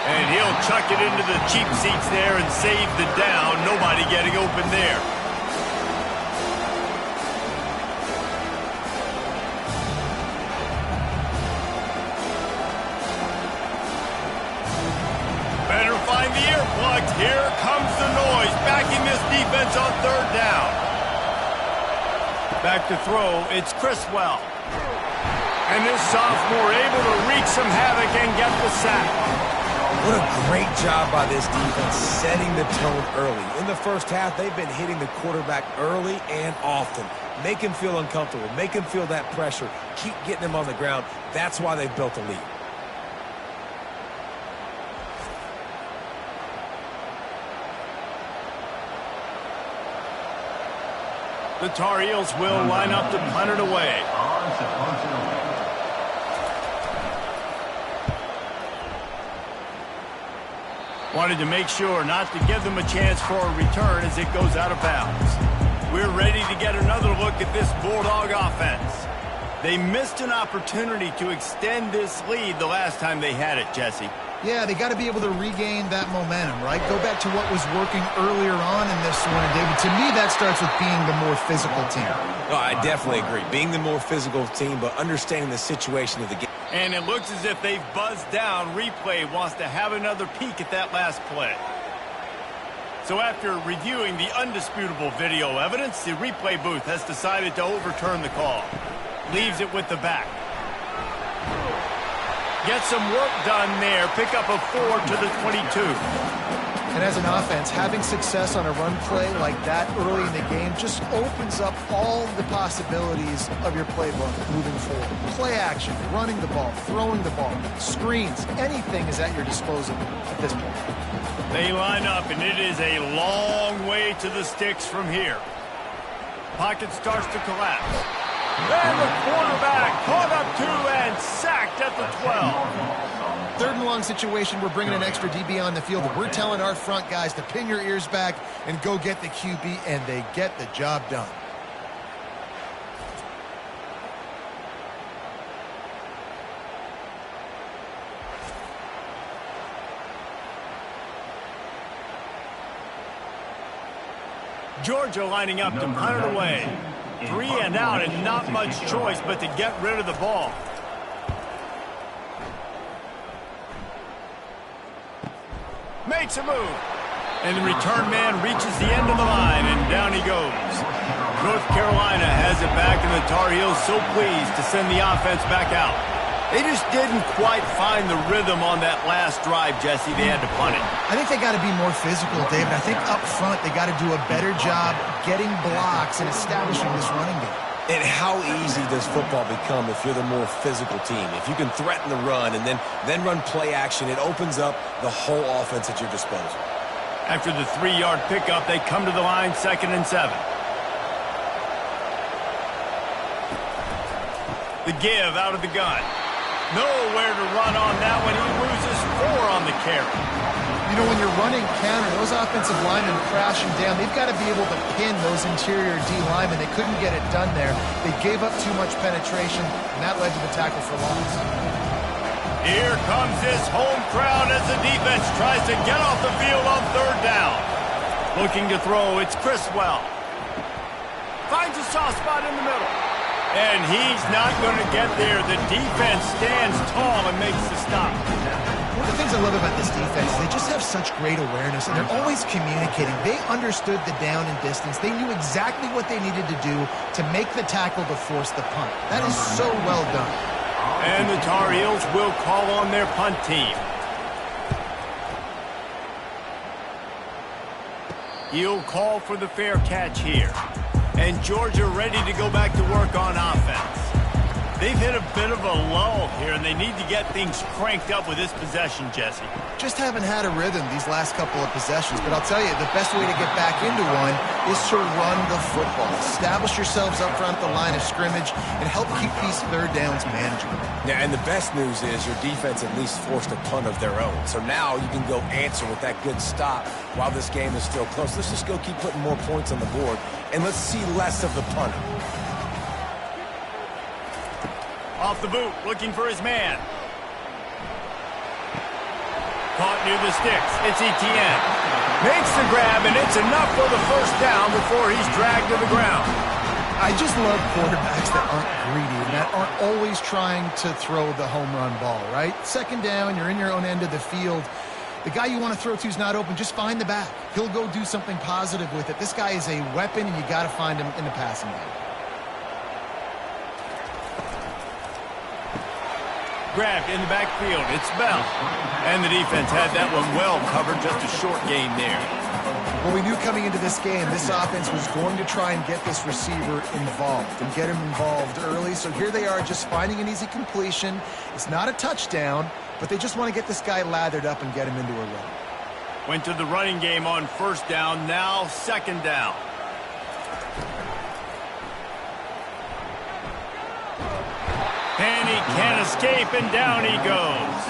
And he'll chuck it into the cheap seats there and save the down. Nobody getting open there. Better find the earplugs. Here comes the noise. Backing this defense on 3rd down. Back to throw. It's Criswell. And this sophomore able to wreak some havoc and get the sack. What a great job by this defense setting the tone early. In the first half, they've been hitting the quarterback early and often. Make him feel uncomfortable. Make him feel that pressure. Keep getting him on the ground. That's why they've built a lead. The Tar Heels will line up to punt it away. Wanted to make sure not to give them a chance for a return as it goes out of bounds. We're ready to get another look at this Bulldog offense. They missed an opportunity to extend this lead the last time they had it, Jesse. Yeah, they got to be able to regain that momentum, right? Go back to what was working earlier on in this one, and David, to me, that starts with being the more physical team. No, I definitely agree. Being the more physical team, but understanding the situation of the game. And it looks as if they've buzzed down. Replay wants to have another peek at that last play. So after reviewing the undisputable video evidence, the replay booth has decided to overturn the call. Leaves it with the back. Get some work done there. Pick up a 4 to the 22. And as an offense, having success on a run play like that early in the game just opens up all the possibilities of your playbook moving forward. Play action, running the ball, throwing the ball, screens, anything is at your disposal at this point. They line up, and it is a long way to the sticks from here. Pocket starts to collapse. And the quarterback caught up to and sacked at the 12. 3rd and long situation, we're bringing an extra DB on the field. We're telling our front guys to pin your ears back and go get the QB, and they get the job done. Georgia lining up to punt it away. 3 and out and not much choice but to get rid of the ball. Makes a move. And the return man reaches the end of the line, and down he goes. North Carolina has it back, and the Tar Heels so pleased to send the offense back out. They just didn't quite find the rhythm on that last drive, Jesse. They had to punt it. I think they got to be more physical, David. I think up front they got to do a better job getting blocks and establishing this running game. And how easy does football become if you're the more physical team? If you can threaten the run and then run play action, it opens up the whole offense at your disposal. After the 3-yard pickup, they come to the line, 2nd and 7. The give out of the gun. Nowhere to run on that one. He loses 4 on the carry. You know, when you're running counter, those offensive linemen crashing down, they've got to be able to pin those interior D linemen. They couldn't get it done there. They gave up too much penetration, and that led to the tackle for loss. Here comes this home crowd as the defense tries to get off the field on 3rd down. Looking to throw, it's Criswell. Finds a soft spot in the middle. And he's not going to get there. The defense stands tall and makes the stop. One of the things I love about this defense is they just have such great awareness, and they're always communicating. They understood the down and distance. They knew exactly what they needed to do to make the tackle to force the punt. That is so well done. And the Tar Heels will call on their punt team. He'll call for the fair catch here. And Georgia ready to go back to work on offense. They've hit a bit of a lull here, and they need to get things cranked up with this possession, Jesse. Just haven't had a rhythm these last couple of possessions, but I'll tell you, the best way to get back into one is to run the football. Establish yourselves up front the line of scrimmage and help keep these 3rd downs manageable. Yeah, and the best news is your defense at least forced a punt of their own. So now you can go answer with that good stop while this game is still close. Let's just go keep putting more points on the board, and let's see less of the punter. Off the boot, looking for his man. Caught near the sticks. It's Etienne. Makes the grab, and it's enough for the 1st down before he's dragged to the ground. I just love quarterbacks that aren't greedy and that aren't always trying to throw the home run ball, right? 2nd down, you're in your own end of the field. The guy you want to throw to is not open. Just find the back. He'll go do something positive with it. This guy is a weapon, and you got to find him in the passing game. Grabbed in the backfield. It's Bell. And the defense had that one well covered. Just a short gain there. Well, we knew coming into this game, this offense was going to try and get this receiver involved and get him involved early. So here they are just finding an easy completion. It's not a touchdown, but they just want to get this guy lathered up and get him into a run. Went to the running game on 1st down. Now 2nd down. And he can't escape, and down he goes.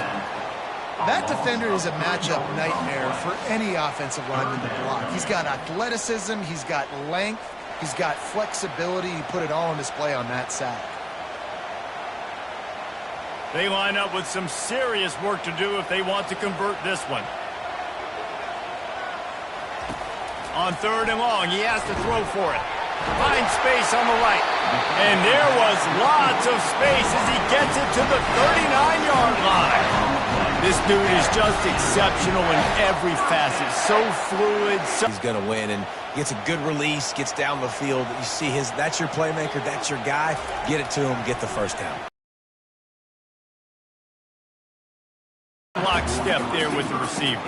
That defender is a matchup nightmare for any offensive lineman to block. He's got athleticism, he's got length, he's got flexibility. He put it all on display on that sack. They line up with some serious work to do if they want to convert this one. On 3rd and long, he has to throw for it. Finds space on the right. And there was lots of space as he gets it to the 39-yard line. This dude is just exceptional in every facet. So fluid. He's going to win, and gets a good release, gets down the field. You see that's your playmaker, that's your guy. Get it to him, get the 1st down. Lockstep there with the receiver.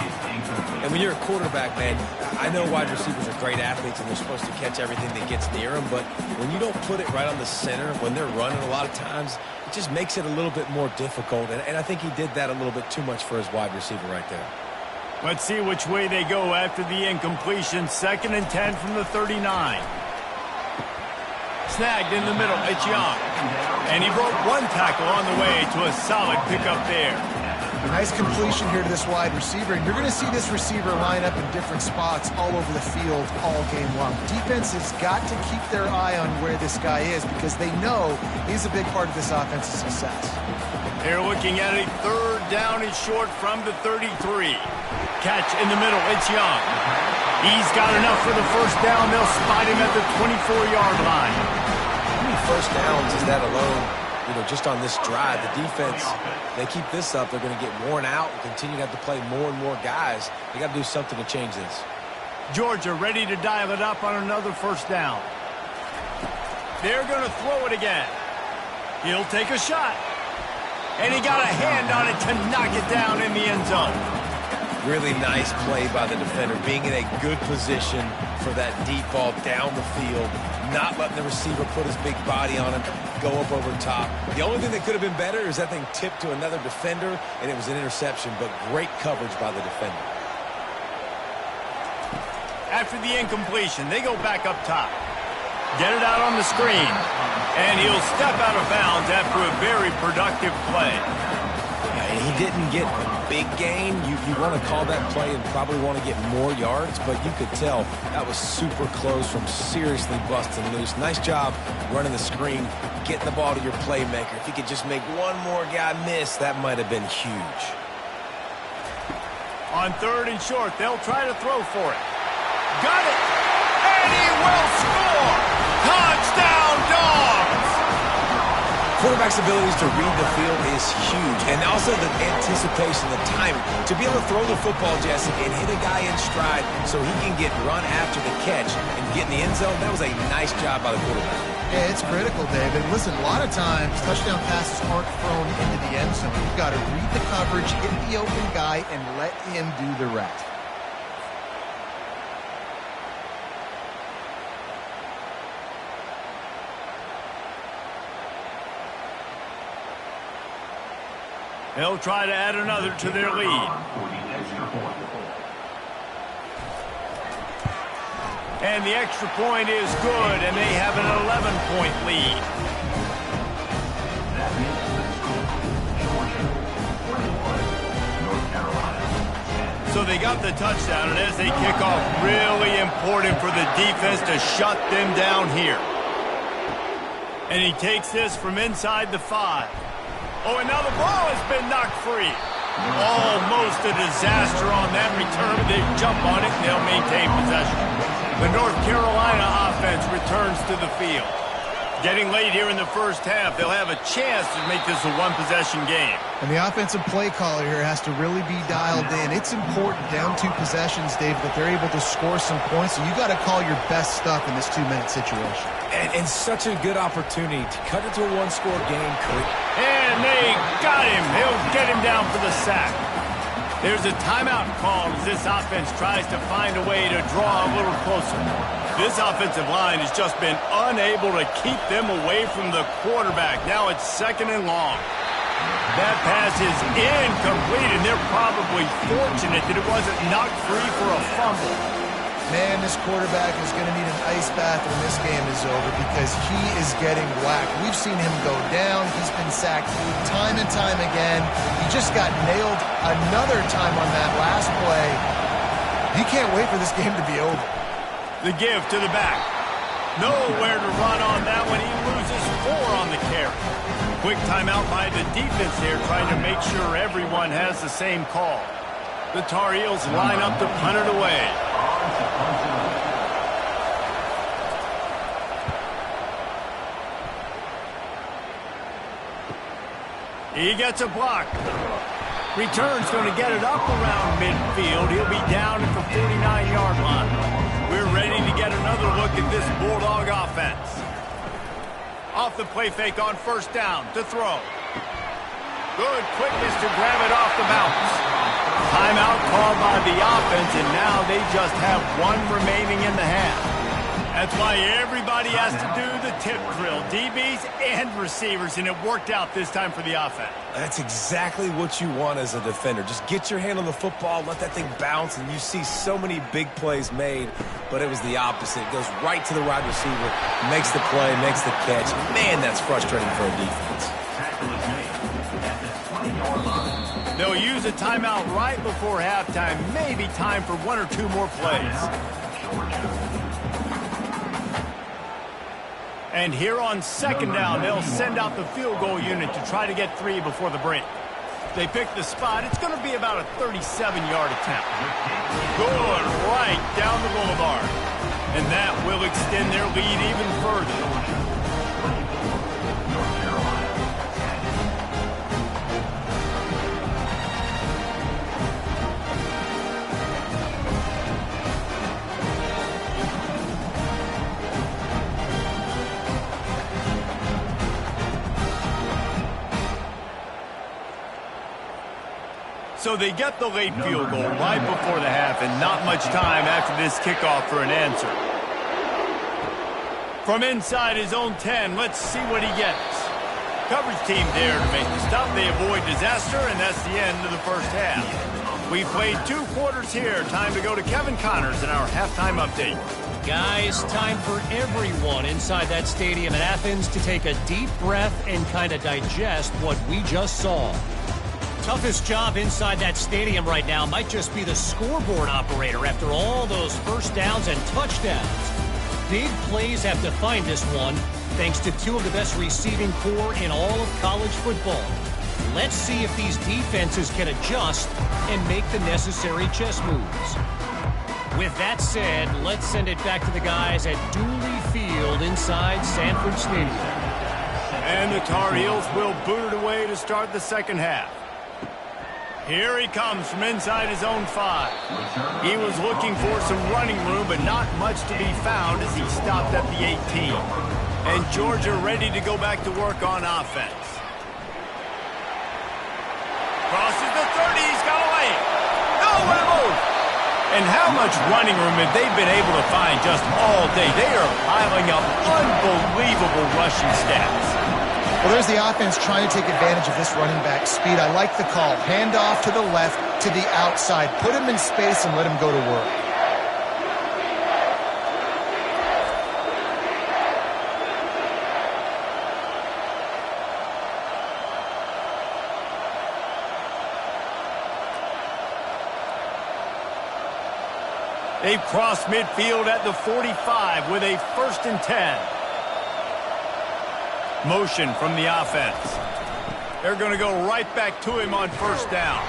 And when you're a quarterback, man, I know wide receivers are great athletes and they're supposed to catch everything that gets near them, but when you don't put it right on the center, when they're running a lot of times, it just makes it a little bit more difficult. And I think he did that a little bit too much for his wide receiver right there. Let's see which way they go after the incompletion. 2nd and 10 from the 39. Snagged in the middle. It's Young. And he broke one tackle on the way to a solid pickup there. A nice completion here to this wide receiver, and you're going to see this receiver line up in different spots all over the field all game long. Defense has got to keep their eye on where this guy is because they know he's a big part of this offense's success. They're looking at a 3rd down and short from the 33. Catch in the middle. It's Young. He's got enough for the first down. They'll spot him at the 24-yard line. How many first downs is that alone, just on this drive? The defense, they keep this up, they're going to get worn out and continue to have to play more and more guys. They got to do something to change this. Georgia ready to dial it up on another first down. They're going to throw it again. He'll take a shot. And he got a hand on it to knock it down in the end zone. Really nice play by the defender, being in a good position for that deep ball down the field, not letting the receiver put his big body on him, go up over top. The only thing that could have been better is that thing tipped to another defender, and it was an interception, but great coverage by the defender. After the incompletion, they go back up top. Get it out on the screen. And he'll step out of bounds after a very productive play. He didn't get a big gain. You want to call that play and probably want to get more yards, but you could tell that was super close from seriously busting loose. Nice job running the screen, getting the ball to your playmaker. If you could just make one more guy miss, that might have been huge. On 3rd and short, they'll try to throw for it. Got it! And he will score! Touchdown, Dogs! Quarterback's abilities to read the field is huge, and also the anticipation, the timing. To be able to throw the football, Jesse, and hit a guy in stride so he can get run after the catch and get in the end zone, that was a nice job by the quarterback. Yeah, it's critical, David. Listen, a lot of times touchdown passes aren't thrown into the end zone. You've got to read the coverage, hit the open guy, and let him do the rest. They'll try to add another to their lead. And the extra point is good, and they have an 11-point lead. That makes the score Georgia 21, North Carolina. So they got the touchdown, and as they kick off, really important for the defense to shut them down here. And he takes this from inside the 5. Oh, and now the ball has been knocked free. Almost a disaster on that return. They jump on it, and they'll maintain possession. The North Carolina offense returns to the field. Getting late here in the first half, they'll have a chance to make this a one-possession game. And the offensive play caller here has to really be dialed in. It's important down 2 possessions, Dave, that they're able to score some points, and you got to call your best stuff in this 2-minute situation. And such a good opportunity to cut it to a one-score game. And they got him. They'll get him down for the sack. There's a timeout called as this offense tries to find a way to draw a little closer. This offensive line has just been unable to keep them away from the quarterback. Now it's 2nd and long. That pass is incomplete, and they're probably fortunate that it wasn't knocked free for a fumble. Man, this quarterback is going to need an ice bath when this game is over because he is getting whacked. We've seen him go down. He's been sacked time and time again. He just got nailed another time on that last play. He can't wait for this game to be over. The give to the back. Nowhere to run on that one. He loses 4 on the carry. Quick timeout by the defense here, trying to make sure everyone has the same call. The Tar Heels line up to punt it away. He gets a block. Return's going to get it up around midfield. He'll be down at the 49-yard line. We're ready to get another look at this Bulldog offense. Off the play fake on first down to throw. Good quickness to grab it off the bounce. Timeout called by the offense, and now they just have 1 remaining in the half. That's why everybody has to do the tip drill, DBs and receivers, and it worked out this time for the offense. That's exactly what you want as a defender. Just get your hand on the football, let that thing bounce, and you see so many big plays made, but it was the opposite. It goes right to the wide receiver, makes the play, makes the catch. Man, that's frustrating for a defense. They'll use a timeout right before halftime, maybe time for 1 or 2 more plays. And here on 2nd down, they'll send out the field goal unit to try to get 3 before the break. They pick the spot. It's going to be about a 37-yard attempt. Good, right down the boulevard. And that will extend their lead even further. So they get the late field goal right before the half, and not much time after this kickoff for an answer. From inside his own 10, let's see what he gets. Coverage team there to make the stop. They avoid disaster, and that's the end of the first half. We played 2 quarters here. Time to go to Kevin Connors in our halftime update. Guys, time for everyone inside that stadium in Athens to take a deep breath and kind of digest what we just saw. Toughest job inside that stadium right now might just be the scoreboard operator after all those first downs and touchdowns. Big plays have defined this one, thanks to 2 of the best receiving corps in all of college football. Let's see if these defenses can adjust and make the necessary chess moves. With that said, let's send it back to the guys at Dooley Field inside Sanford Stadium. And the Tar Heels will boot it away to start the second half. Here he comes from inside his own 5. He was looking for some running room, but not much to be found as he stopped at the 18. And Georgia ready to go back to work on offense. Crosses the 30, he's got away. No, what a move! And how much running room have they been able to find just all day? They are piling up unbelievable rushing stats. Well, there's the offense trying to take advantage of this running back speed. I like the call. Hand off to the left, to the outside. Put him in space and let him go to work. They've crossed midfield at the 45 with a 1st and 10. Motion from the offense. They're going to go right back to him on 1st down.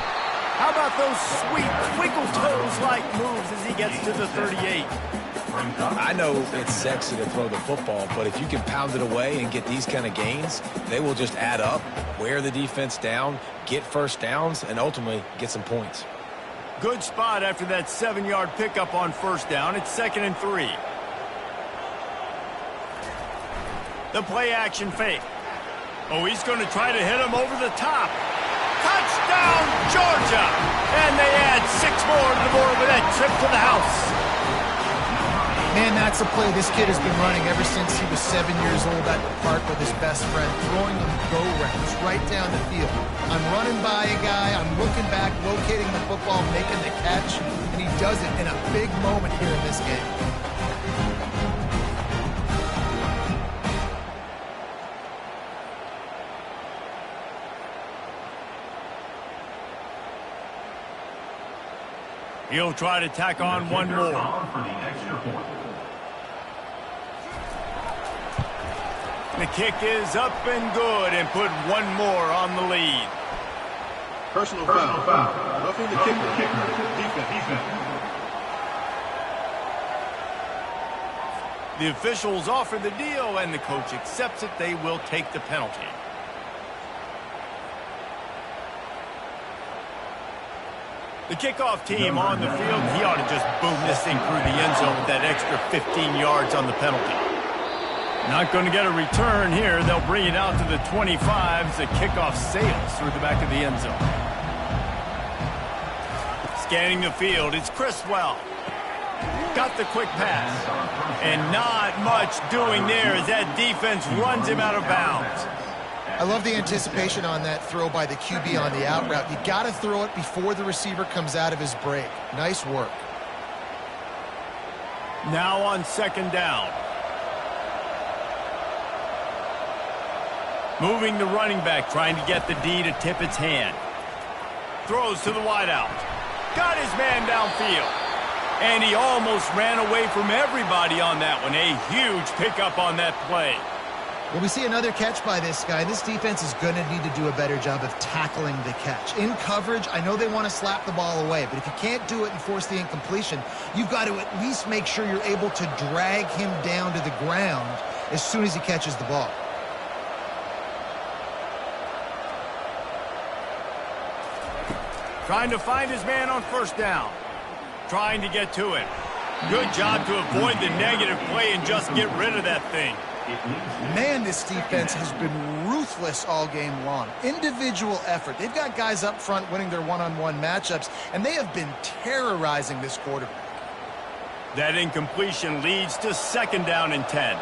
How about those sweet twinkle toes-like moves as he gets to the 38? I know it's sexy to throw the football, but if you can pound it away and get these kind of gains, they will just add up, wear the defense down, get 1st downs, and ultimately get some points. Good spot after that 7-yard pickup on 1st down. It's 2nd and 3. The play-action fake. Oh, he's going to try to hit him over the top. Touchdown, Georgia! And they add 6 more to the board with that trip to the house. Man, that's a play this kid has been running ever since he was 7 years old at the park with his best friend, throwing him go routes right down the field. I'm running by a guy, I'm looking back, locating the football, making the catch, and he does it in a big moment here in this game. He'll try to tack on one more. The kick is up and good and put one more on the lead. Personal foul. Roughing the kicker. Defense. The officials offer the deal and the coach accepts it. They will take the penalty. The kickoff team on the field, he ought to just boom this thing through the end zone with that extra 15 yards on the penalty. Not going to get a return here. They'll bring it out to the 25 as the kickoff sails through the back of the end zone. Scanning the field, it's Criswell. Got the quick pass. And not much doing there as that defense runs him out of bounds. I love the anticipation on that throw by the QB on the out route. You got to throw it before the receiver comes out of his break. Nice work. Now on 2nd down. Moving the running back, trying to get the D to tip its hand. Throws to the wideout. Got his man downfield. And he almost ran away from everybody on that one. A huge pickup on that play. Well, we see another catch by this guy. This defense is going to need to do a better job of tackling the catch. In coverage, I know they want to slap the ball away, but if you can't do it and force the incompletion, you've got to at least make sure you're able to drag him down to the ground as soon as he catches the ball. Trying to find his man on first down. Trying to get to it. Good job to avoid the negative play and just get rid of that thing. Man, this defense has been ruthless all game long. Individual effort. They've got guys up front winning their one-on-one matchups, and they have been terrorizing this quarterback. That incompletion leads to 2nd down and 10.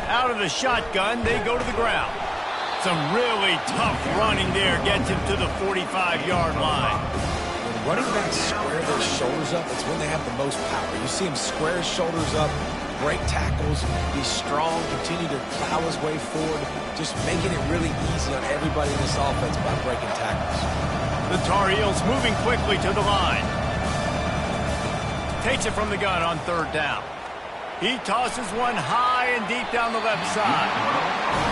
Out of the shotgun, they go to the ground. Some really tough running there gets him to the 45-yard line. Running backs square their shoulders up. It's when they have the most power. You see him square his shoulders up, break tackles, be strong, continue to plow his way forward, just making it really easy on everybody in this offense by breaking tackles. The Tar Heels moving quickly to the line. Takes it from the gun on 3rd down. He tosses one high and deep down the left side.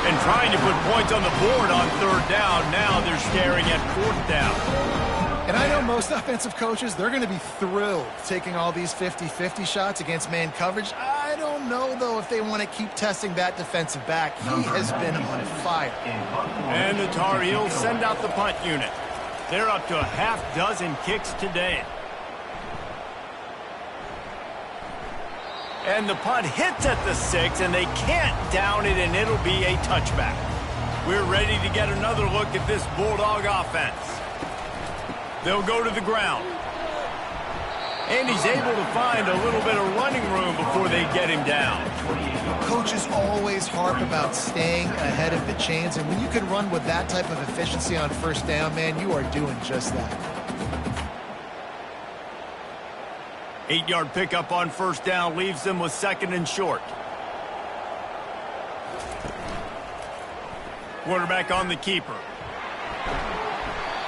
And trying to put points on the board on 3rd down. Now they're staring at 4th down. And I know most offensive coaches, they're going to be thrilled taking all these 50-50 shots against man coverage. I don't know, though, if they want to keep testing that defensive back. He has been on fire. And the Tar Heels send out the punt unit. They're up to a half-dozen kicks today. And the punt hits at the 6, and they can't down it, and it'll be a touchback. We're ready to get another look at this Bulldog offense. They'll go to the ground. And he's able to find a little bit of running room before they get him down. Coaches always harp about staying ahead of the chains, and when you can run with that type of efficiency on 1st down, man, you are doing just that. 8-yard pickup on 1st down leaves them with 2nd and short. Quarterback on the keeper.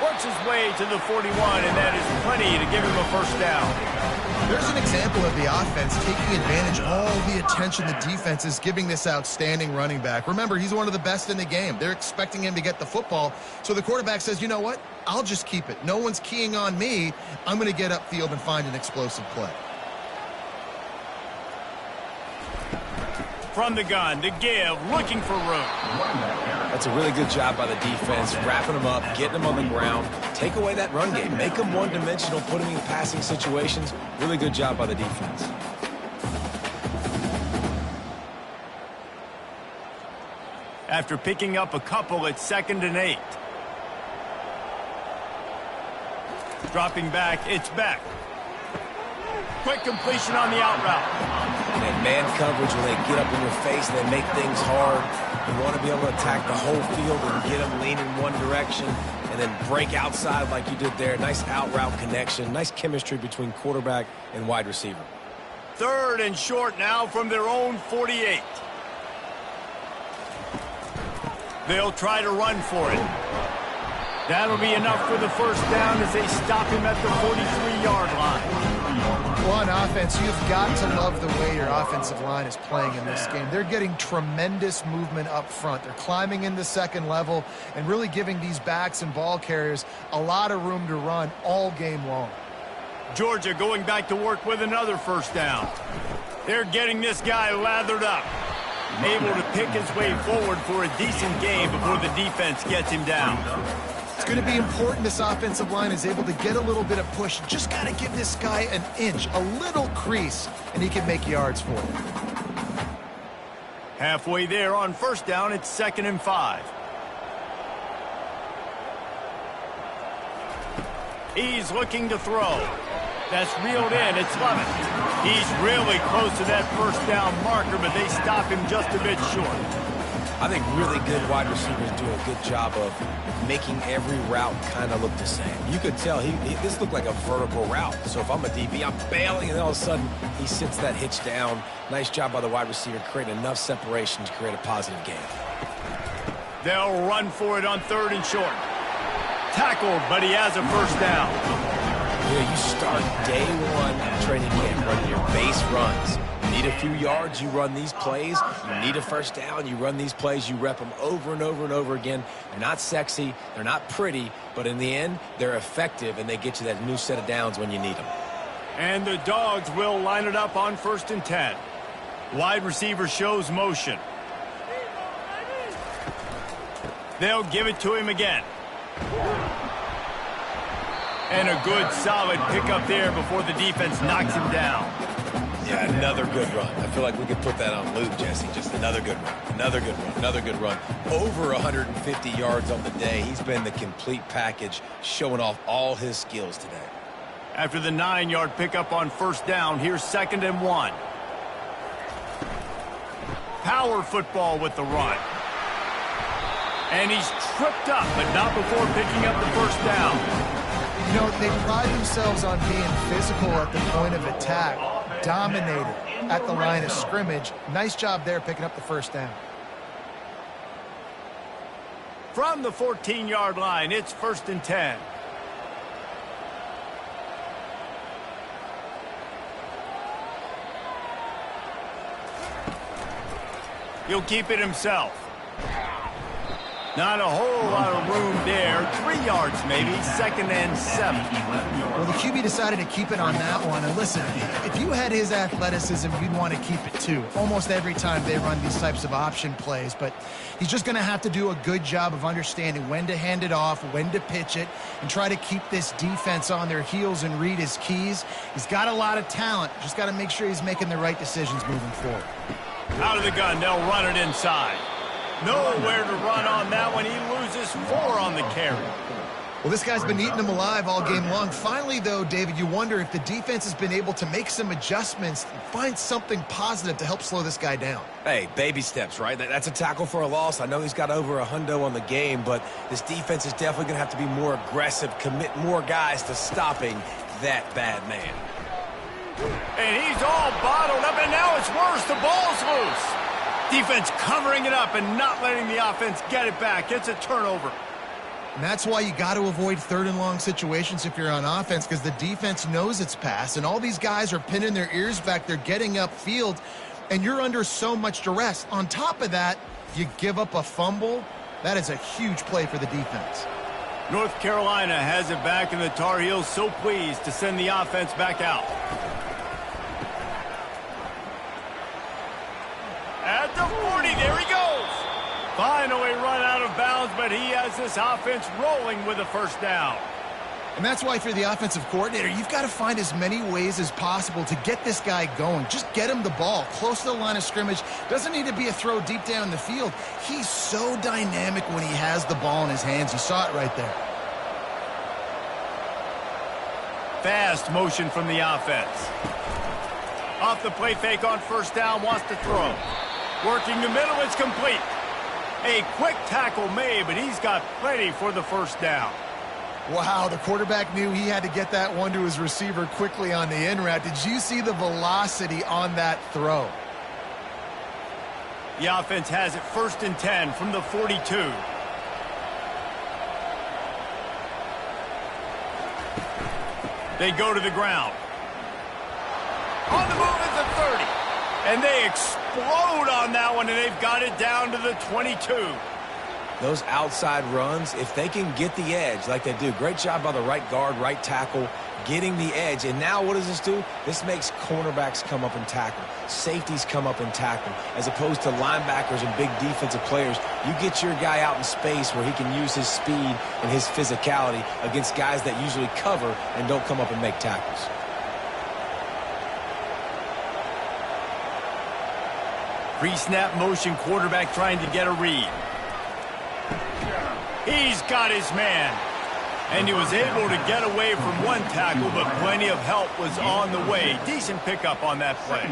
Works his way to the 41, and that is plenty to give him a 1st down. There's an example of the offense taking advantage of all the attention the defense is giving this outstanding running back. Remember, he's one of the best in the game. They're expecting him to get the football, so the quarterback says, you know what? I'll just keep it. No one's keying on me. I'm going to get upfield and find an explosive play. From the gun, to give, looking for room. That's a really good job by the defense, wrapping them up, getting them on the ground. Take away that run game. Make them one-dimensional, put them in passing situations. Really good job by the defense. After picking up a couple, it's 2nd and 8. Dropping back, it's Beck. Quick completion on the out route. And man coverage, when they get up in your face, they make things hard. You want to be able to attack the whole field and get them leaning one direction and then break outside like you did there. Nice out route connection. Nice chemistry between quarterback and wide receiver. 3rd and short now from their own 48. They'll try to run for it. That'll be enough for the 1st down as they stop him at the 43-yard line. Well, on offense, you've got to love the way your offensive line is playing in this game. They're getting tremendous movement up front. They're climbing in the 2nd level and really giving these backs and ball carriers a lot of room to run all game long. Georgia going back to work with another 1st down. They're getting this guy lathered up. Able to pick his way forward for a decent game before the defense gets him down. It's going to be important this offensive line is able to get a little bit of push. Just got to give this guy an inch, a little crease, and he can make yards for it. Halfway there on 1st down, it's 2nd and 5. He's looking to throw. That's reeled in. It's Lovett. He's really close to that 1st down marker, but they stop him just a bit short. I think really good wide receivers do a good job of making every route kind of look the same. You could tell this looked like a vertical route. So if I'm a DB, I'm bailing, and then all of a sudden he sits that hitch down. Nice job by the wide receiver, creating enough separation to create a positive gain. They'll run for it on 3rd and short. Tackled, but he has a 1st down. You start day one training camp running your base runs. need a few yards, you run these plays. You need a first down, you run these plays. You rep them over and over and over again. They're not sexy, they're not pretty, but in the end, they're effective, and they get you that new set of downs when you need them. And the Dogs will line it up on 1st and 10. Wide receiver shows motion. They'll give it to him again. And a good, solid pickup there before the defense knocks him down. Yeah, another good run. I feel like we could put that on loop, Jesse. Just another good run, another good run, another good run. Over 150 yards on the day. He's been the complete package, showing off all his skills today. After the 9-yard pickup on 1st down, here's 2nd and 1. Power football with the run. And he's tripped up, but not before picking up the 1st down. You know, they pride themselves on being physical at the point of attack, dominated at the line of scrimmage. Nice job there picking up the 1st down. From the 14-yard line, it's 1st and 10. He'll keep it himself. Not a whole lot of room there. 3 yards maybe. 2nd and 7. Well, the QB decided to keep it on that one. And listen, if you had his athleticism, you'd want to keep it too. Almost every time they run these types of option plays. But he's just going to have to do a good job of understanding when to hand it off, when to pitch it, and try to keep this defense on their heels and read his keys. He's got a lot of talent. Just got to make sure he's making the right decisions moving forward. Out of the gun, they'll run it inside. Nowhere to run on that one. He loses 4 on the carry. Well, this guy's been eating them alive all game long. Finally, though, David, you wonder if the defense has been able to make some adjustments and find something positive to help slow this guy down. Hey, baby steps, right? That's a tackle for a loss. I know he's got over $100 on the game, but this defense is definitely going to have to be more aggressive, commit more guys to stopping that bad man. And he's all bottled up, and now it's worse. The ball's loose. Defense covering it up and not letting the offense get it back. It's a turnover. And that's why you got to avoid 3rd and long situations if you're on offense, because the defense knows it's pass, and all these guys are pinning their ears back. They're getting upfield, and you're under so much duress. On top of that, you give up a fumble. That is a huge play for the defense. North Carolina has it back, and the Tar Heels so pleased to send the offense back out. At the 40, there he goes. Finally run out of bounds, but he has this offense rolling with a 1st down. And that's why, if you're the offensive coordinator, you've got to find as many ways as possible to get this guy going. Just get him the ball close to the line of scrimmage. Doesn't need to be a throw deep down the field. He's so dynamic when he has the ball in his hands. You saw it right there. Fast motion from the offense. Off the play fake on 1st down, wants to throw. Working the middle, it's complete. A quick tackle made, but he's got plenty for the 1st down. Wow, the quarterback knew he had to get that one to his receiver quickly on the in route. Did you see the velocity on that throw? The offense has it 1st and 10 from the 42. They go to the ground. On the move at the 30. And they explode on that one, and they've got it down to the 22. Those outside runs, if they can get the edge like they do, great job by the right guard, right tackle, getting the edge. And now what does this do? This makes cornerbacks come up and tackle. Safeties come up and tackle. As opposed to linebackers and big defensive players, you get your guy out in space where he can use his speed and his physicality against guys that usually cover and don't come up and make tackles. Pre-snap motion, quarterback trying to get a read. He's got his man. And he was able to get away from one tackle, but plenty of help was on the way. Decent pickup on that play.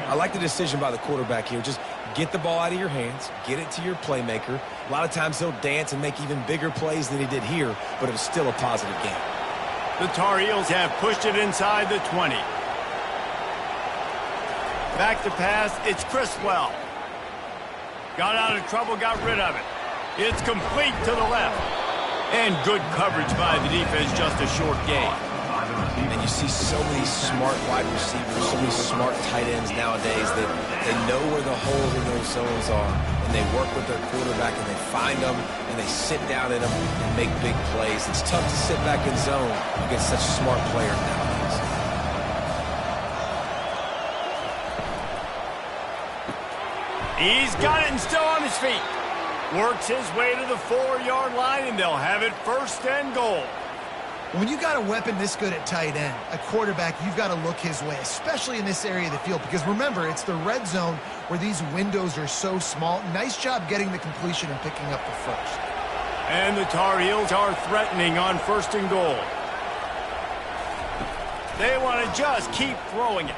I like the decision by the quarterback here. Just get the ball out of your hands, get it to your playmaker. A lot of times he'll dance and make even bigger plays than he did here, but it was still a positive game. The Tar Heels have pushed it inside the 20. Back to pass, it's Criswell. Got out of trouble, got rid of it. It's complete to the left. And good coverage by the defense, just a short gain. And you see so many smart wide receivers, so many smart tight ends nowadays that they know where the holes in those zones are, and they work with their quarterback, and they find them, and they sit down in them and make big plays. It's tough to sit back in zone against such smart players nowadays. He's got it and still on his feet. Works his way to the 4-yard line, and they'll have it 1st and goal. When you got a weapon this good at tight end, a quarterback, you've got to look his way, especially in this area of the field. Because remember, it's the red zone where these windows are so small. Nice job getting the completion and picking up the first. And the Tar Heels are threatening on 1st and goal. They want to just keep throwing it.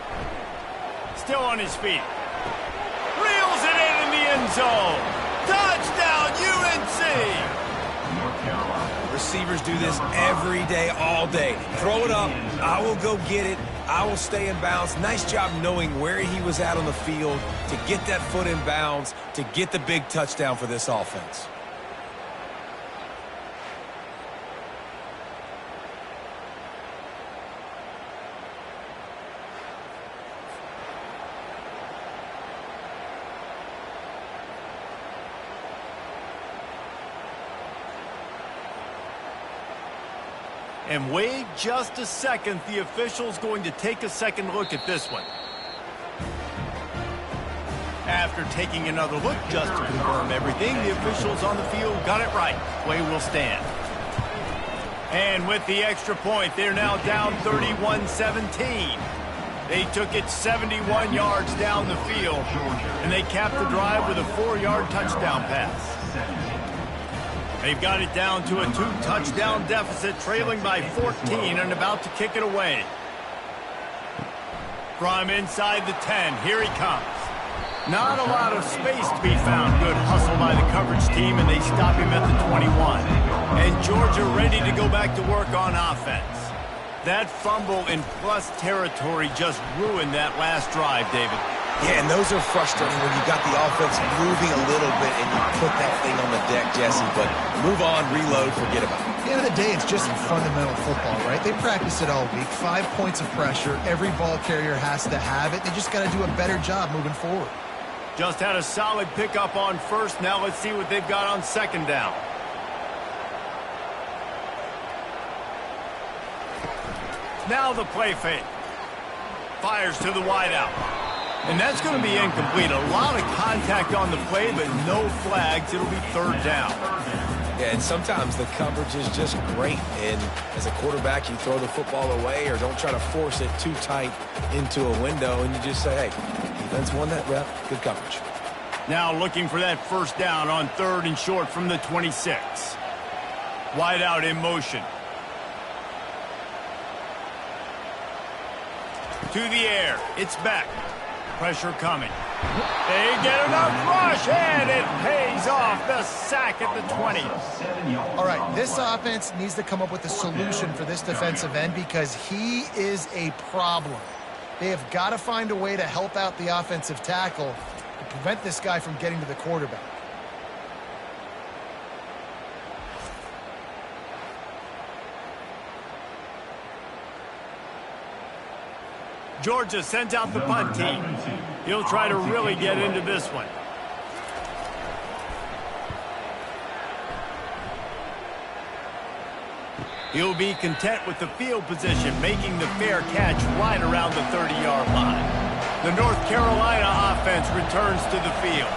Still on his feet. Reels it in the end zone. Touchdown, UNC! Receivers do this every day, all day. Throw it up. I will go get it. I will stay in bounds. Nice job knowing where he was at on the field to get that foot in bounds, to get the big touchdown for this offense. And wait just a second. The official's going to take a second look at this one. After taking another look just to confirm everything, the officials on the field got it right. Play will stand. And with the extra point, they're now down 31-17. They took it 71 yards down the field, and they capped the drive with a 4-yard touchdown pass. They've got it down to a 2-touchdown deficit, trailing by 14 and about to kick it away. From inside the 10, here he comes. Not a lot of space to be found. Good hustle by the coverage team, and they stop him at the 21. And Georgia ready to go back to work on offense. That fumble in plus territory just ruined that last drive, David. Yeah, and those are frustrating when you got the offense moving a little bit and you put that thing on the deck, Jesse. But move on, reload, forget about it. At the end of the day, it's just fundamental football, right? They practice it all week. 5 points of pressure. Every ball carrier has to have it. They just got to do a better job moving forward. Just had a solid pickup on first. Now let's see what they've got on 2nd down. Now the play fake. Fires to the wideout. And that's going to be incomplete. A lot of contact on the play, but no flags. It'll be 3rd down. Yeah, and sometimes the coverage is just great. And as a quarterback, you throw the football away or don't try to force it too tight into a window, and you just say, hey, defense won that rep. Good coverage. Now looking for that 1st down on 3rd and short from the 26. Wide out in motion. To the air. It's back. Pressure coming. They get enough rush, and it pays off. The sack at the 20. All right, this offense needs to come up with a solution for this defensive end because he is a problem. They have got to find a way to help out the offensive tackle to prevent this guy from getting to the quarterback. Georgia sends out the punt team. He'll try to really get into this one. He'll be content with the field position, making the fair catch right around the 30-yard line. The North Carolina offense returns to the field.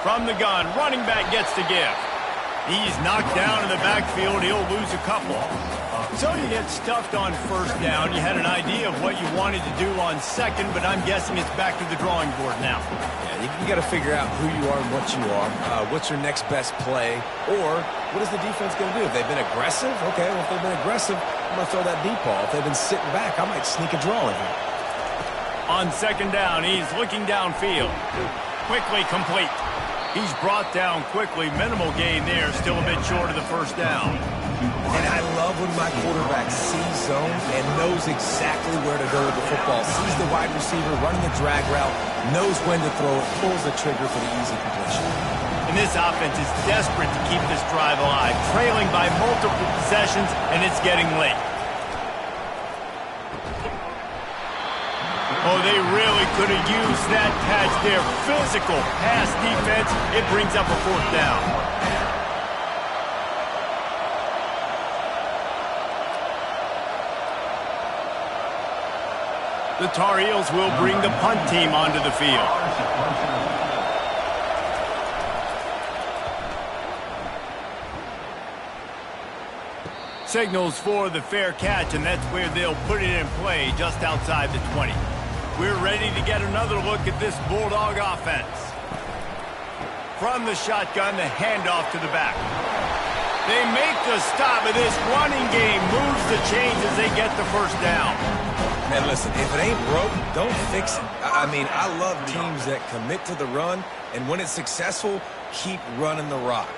From the gun, running back gets the give. He's knocked down in the backfield. He'll lose a couple. So you get stuffed on 1st down. You had an idea of what you wanted to do on 2nd, but I'm guessing it's back to the drawing board now. Yeah, you got to figure out who you are and what you are. What's your next best play? Or what is the defense going to do? If they've been aggressive, okay, well, if they've been aggressive, I'm going to throw that deep ball. If they've been sitting back, I might sneak a draw in here. On 2nd down, he's looking downfield. Quickly complete. He's brought down quickly. Minimal gain there. Still a bit short of the 1st down. And I love when my quarterback sees zone and knows exactly where to go with the football. Sees the wide receiver running the drag route, knows when to throw it, pulls the trigger for the easy completion. And this offense is desperate to keep this drive alive, trailing by multiple possessions, and it's getting late. Oh, they really could have used that patch there. Physical pass defense. It brings up a 4th down. The Tar Heels will bring the punt team onto the field. Signals for the fair catch, and that's where they'll put it in play, just outside the 20. We're ready to get another look at this Bulldog offense. From the shotgun, the handoff to the back. They make the stop, and this running game moves the chains as they get the 1st down. Man, listen, if it ain't broke, don't fix it. I mean, I love teams that commit to the run, and when it's successful, keep running the rock.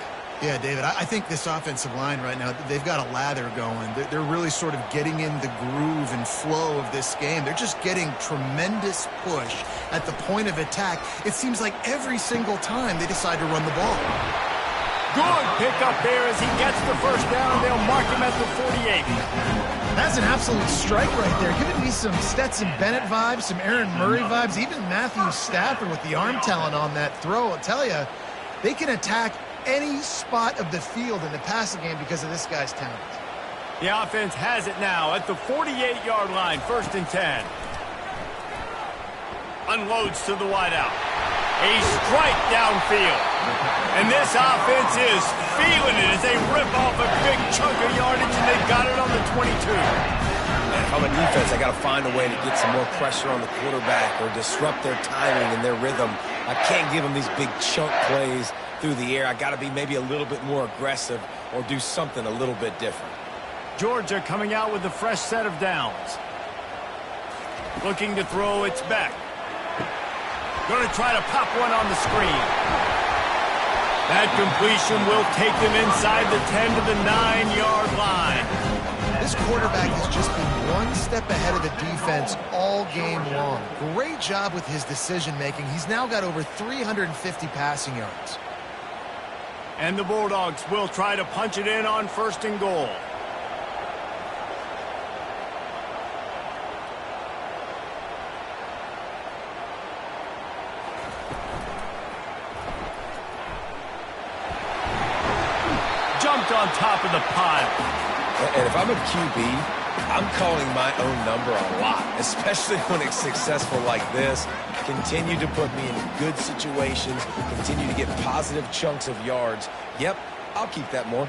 Yeah, David, I think this offensive line right now, they've got a lather going. They're really sort of getting in the groove and flow of this game. They're just getting tremendous push at the point of attack. It seems like every single time they decide to run the ball. Good pickup there as he gets the 1st down. They'll mark him at the 48. That's an absolute strike right there. Giving me some Stetson Bennett vibes, some Aaron Murray vibes, even Matthew Stafford with the arm talent on that throw. I'll tell you, they can attack any spot of the field in the passing game because of this guy's talent. The offense has it now at the 48-yard line, 1st and 10. Unloads to the wideout. A strike downfield. And this offense is feeling it as they rip off a big chunk of yardage, and they've got it on the 22. And if I'm a defense, I got to find a way to get some more pressure on the quarterback or disrupt their timing and their rhythm. I can't give them these big chunk plays through the air. I got to be maybe a little bit more aggressive or do something a little bit different. Georgia coming out with a fresh set of downs. Looking to throw, it's back. Going to try to pop one on the screen. That completion will take them inside the 10 to the 9-yard line. This quarterback has just been one step ahead of the defense all game long. Great job with his decision-making. He's now got over 350 passing yards. And the Bulldogs will try to punch it in on 1st and goal. Jumped on top of the pile. And if I'm a QB, I'm calling my own number a lot, especially when it's successful like this. Continue to put me in good situations, continue to get positive chunks of yards. Yep, I'll keep that more.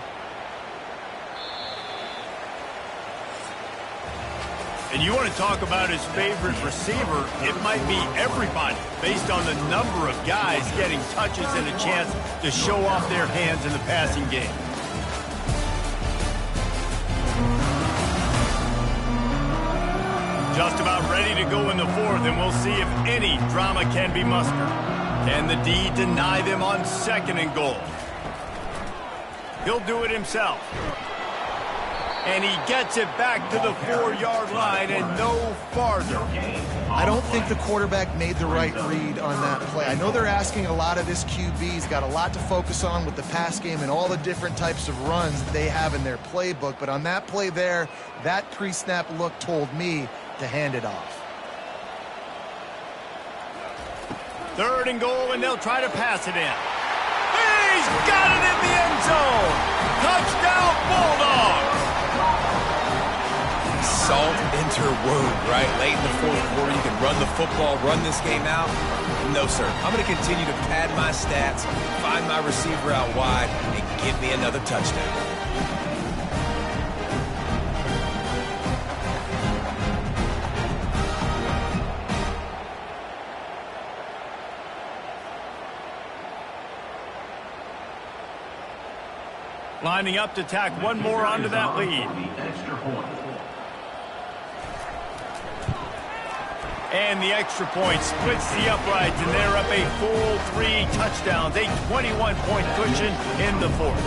And you want to talk about his favorite receiver, it might be everybody, based on the number of guys getting touches and a chance to show off their hands in the passing game. Just about ready to go in the 4th, and we'll see if any drama can be mustered. Can the D deny them on 2nd and goal? He'll do it himself. And he gets it back to the 4-yard line and no farther. I don't think the quarterback made the right read on that play. I know they're asking a lot of this QB. He's got a lot to focus on with the pass game and all the different types of runs that they have in their playbook. But on that play there, that pre-snap look told me to hand it off. 3rd and goal, and they'll try to pass it in. He's got it in the end zone. Touchdown, Bulldogs. Salt into her wound, right? Late in the 4th quarter, you can run the football, run this game out. No, sir. I'm going to continue to pad my stats, find my receiver out wide, and give me another touchdown. Lining up to tack one more onto that lead. And the extra point splits the uprights, and they're up a full 3 touchdowns, a 21-point cushion in the 4th.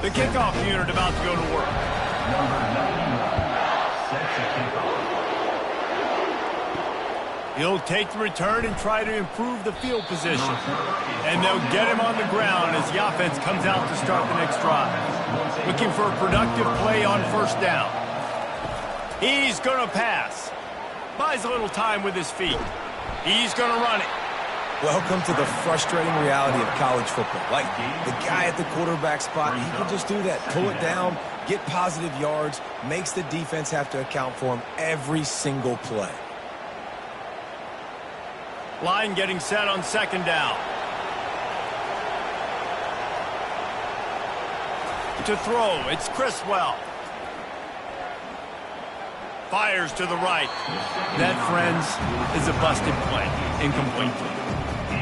The kickoff unit about to go to work. Number 99 sets a kickoff. He'll take the return and try to improve the field position. And they'll get him on the ground as the offense comes out to start the next drive. Looking for a productive play on 1st down. He's going to pass. Buys a little time with his feet. He's going to run it. Welcome to the frustrating reality of college football. Like, the guy at the quarterback spot, he can just do that. Pull it down, get positive yards, makes the defense have to account for him every single play. Line getting set on second down. To throw, it's Criswell. Fires to the right. That, friends, is a busted play. Incomplete.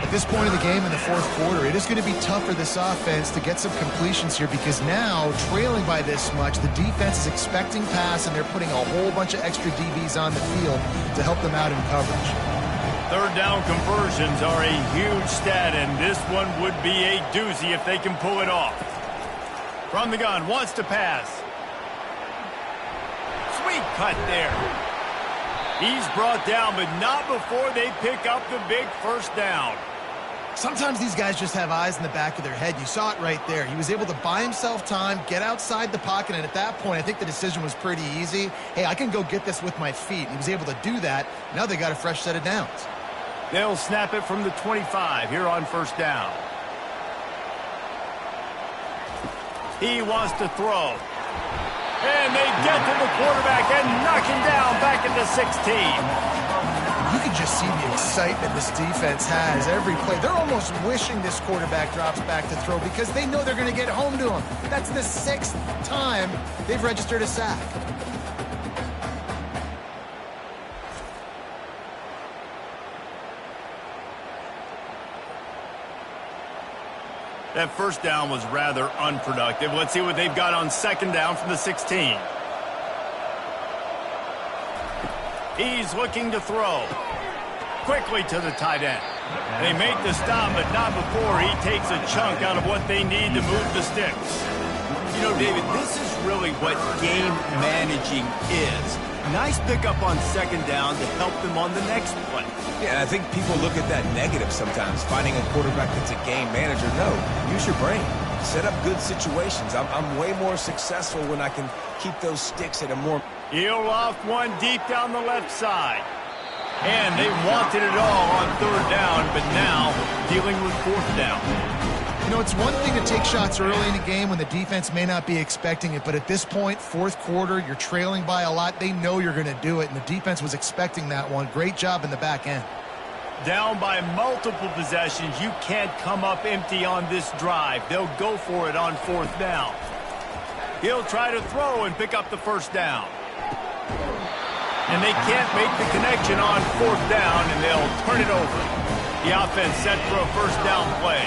At this point of the game in the fourth quarter, it is going to be tough for this offense to get some completions here because now, trailing by this much, the defense is expecting pass, and they're putting a whole bunch of extra DBs on the field to help them out in coverage. Third down conversions are a huge stat, and this one would be a doozy if they can pull it off. From the gun, wants to pass. Sweet cut there. He's brought down, but not before they pick up the big first down. Sometimes these guys just have eyes in the back of their head. You saw it right there. He was able to buy himself time, get outside the pocket, and at that point, I think the decision was pretty easy. Hey, I can go get this with my feet. He was able to do that. Now they got a fresh set of downs. They'll snap it from the 25 here on first down. He wants to throw. And they get to the quarterback and knock him down back at the 16. You can just see the excitement this defense has every play. They're almost wishing this quarterback drops back to throw because they know they're going to get home to him. That's the 6th time they've registered a sack. That first down was rather unproductive. Let's see what they've got on second down from the 16. He's looking to throw. Quickly to the tight end. They make the stop, but not before he takes a chunk out of what they need to move the sticks. You know, David, this is really what game managing is. Nice pickup on second down to help them on the next play. Yeah, I think people look at that negative sometimes, finding a quarterback that's a game manager. No, use your brain. Set up good situations. I'm way more successful when I can keep those sticks at a more... He'll loft one deep down the left side. And they wanted it all on third down, but now dealing with fourth down. You know, it's one thing to take shots early in the game when the defense may not be expecting it, but at this point, fourth quarter, you're trailing by a lot. They know you're going to do it, and the defense was expecting that one. Great job in the back end. Down by multiple possessions, you can't come up empty on this drive. They'll go for it on fourth down. He'll try to throw and pick up the first down. And they can't make the connection on fourth down, and they'll turn it over. The offense set for a first down play.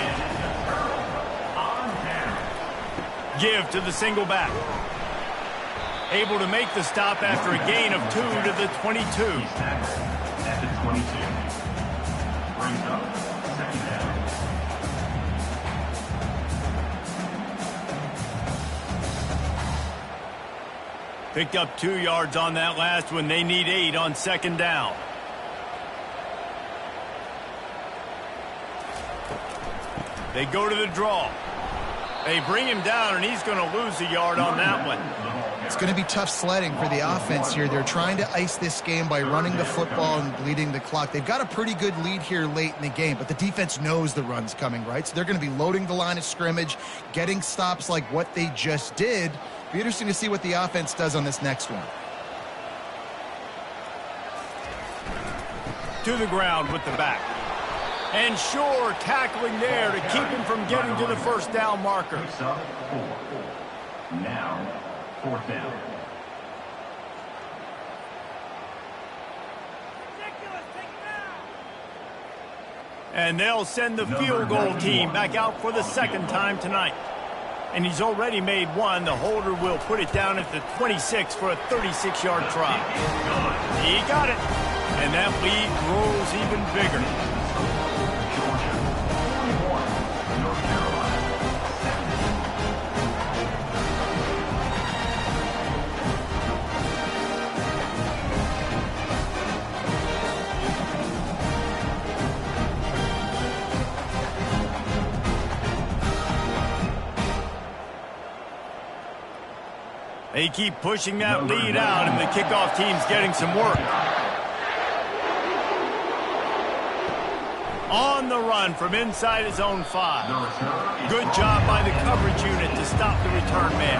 Give to the single back. Able to make the stop after a gain of 2 to the 22. At the 22. Brings up second down. Picked up 2 yards on that last one. They need 8 on second down. They go to the draw. They bring him down, and he's going to lose a yard on that one. It's going to be tough sledding for the offense here. They're trying to ice this game by running the football and bleeding the clock. They've got a pretty good lead here late in the game, but the defense knows the run's coming, right? So they're going to be loading the line of scrimmage, getting stops like what they just did. Be interesting to see what the offense does on this next one. To the ground with the back. And Shore tackling there to keep him from getting to the first down marker. Picks up 4. Now, fourth down. And they'll send the field goal team back out for the second time tonight. And he's already made one. The holder will put it down at the 26 for a 36-yard try. He got it. And that lead grows even bigger. They keep pushing that lead out, and the kickoff team's getting some work. On the run from inside his own 5. Good job by the coverage unit to stop the return man.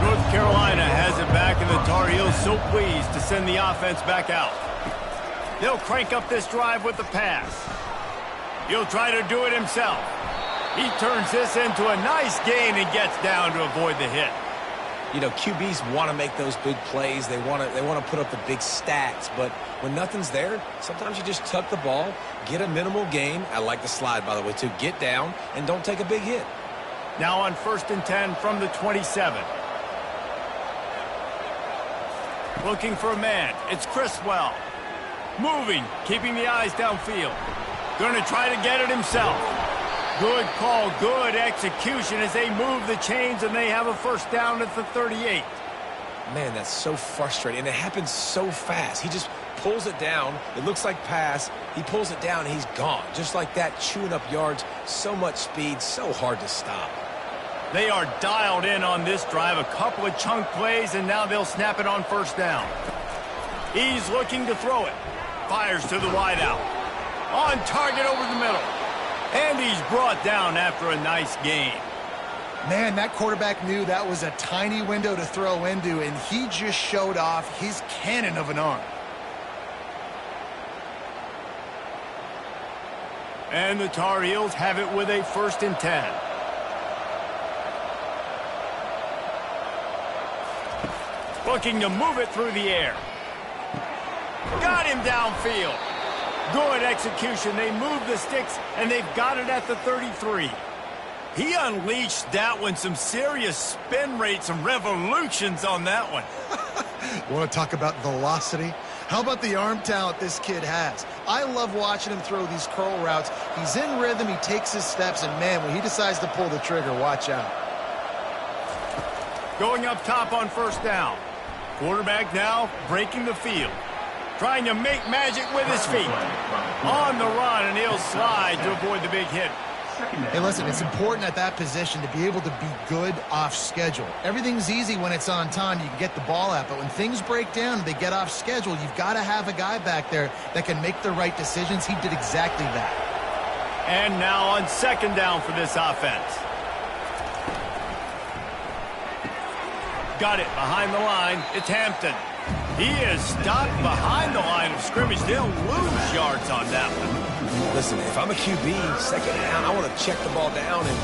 North Carolina has it back, and the Tar Heels so pleased to send the offense back out. They'll crank up this drive with the pass. He'll try to do it himself. He turns this into a nice gain and gets down to avoid the hit. You know, QBs want to make those big plays. They want to put up the big stats. But when nothing's there, sometimes you just tuck the ball, get a minimal gain. I like the slide, by the way, too. Get down and don't take a big hit. Now on 1st and 10 from the 27. Looking for a man. It's Criswell. Moving, keeping the eyes downfield. Going to try to get it himself. Good call, good execution as they move the chains, and they have a first down at the 38. Man, that's so frustrating, and it happens so fast. He just pulls it down. It looks like pass. He pulls it down, and he's gone. Just like that, chewing up yards. So much speed, so hard to stop. They are dialed in on this drive. A couple of chunk plays, and now they'll snap it on first down. He's looking to throw it. Fires to the wideout. On target over the middle. And he's brought down after a nice gain. Man, that quarterback knew that was a tiny window to throw into, and he just showed off his cannon of an arm. And the Tar Heels have it with a 1st and 10. Looking to move it through the air. Got him downfield. Good execution. They move the sticks, and they've got it at the 33. He unleashed that one. Some serious spin rate, some revolutions on that one. Want to talk about velocity? How about the arm talent this kid has? I love watching him throw these curl routes. He's in rhythm. He takes his steps, and, man, when he decides to pull the trigger, watch out. Going up top on first down. Quarterback now breaking the field. Trying to make magic with his feet. On the run, and he'll slide to avoid the big hit. Hey, listen, it's important at that position to be able to be good off schedule. Everything's easy when it's on time. You can get the ball out, but when things break down and they get off schedule, you've got to have a guy back there that can make the right decisions. He did exactly that. And now on 2nd down for this offense. Got it behind the line. It's Hampton. He is stopped behind the line of scrimmage. They'll lose yards on that one. Listen, if I'm a QB, 2nd down, I want to check the ball down and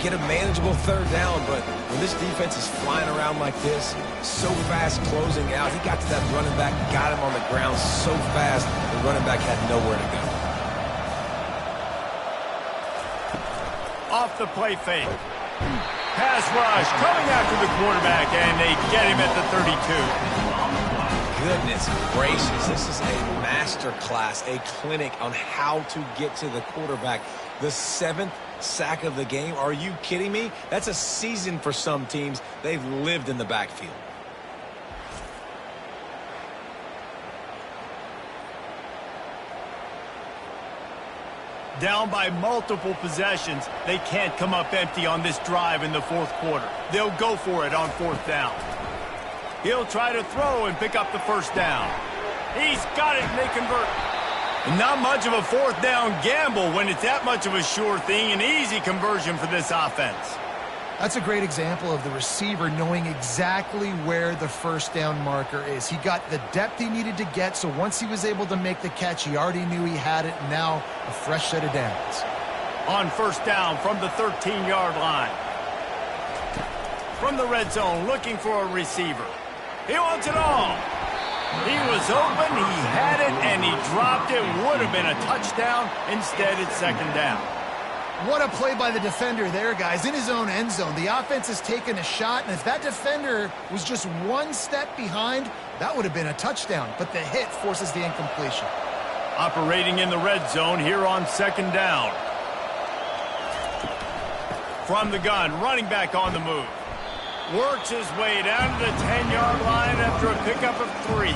get a manageable 3rd down. But when this defense is flying around like this, so fast closing out, he got to that running back, got him on the ground so fast, the running back had nowhere to go. Off the play fake. Pass rush coming after the quarterback, and they get him at the 32. Goodness gracious, this is a master class, a clinic on how to get to the quarterback. The 7th sack of the game. Are you kidding me? That's a season for some teams. They've lived in the backfield. Down by multiple possessions, they can't come up empty on this drive in the 4th quarter. They'll go for it on 4th down. He'll try to throw and pick up the first down. He's got it, and they convert. Not much of a 4th down gamble when it's that much of a sure thing. An easy conversion for this offense. That's a great example of the receiver knowing exactly where the first down marker is. He got the depth he needed to get, so once he was able to make the catch, he already knew he had it, and now a fresh set of downs. On 1st down from the 13-yard line. From the red zone, looking for a receiver. He wants it all. He was open, he had it, and he dropped it. Would have been a touchdown. Instead, it's 2nd down. What a play by the defender there, guys. In his own end zone, the offense has taken a shot, and if that defender was just one step behind, that would have been a touchdown. But the hit forces the incompletion. Operating in the red zone here on 2nd down. From the gun, running back on the move. Works his way down to the 10-yard line after a pickup of 3.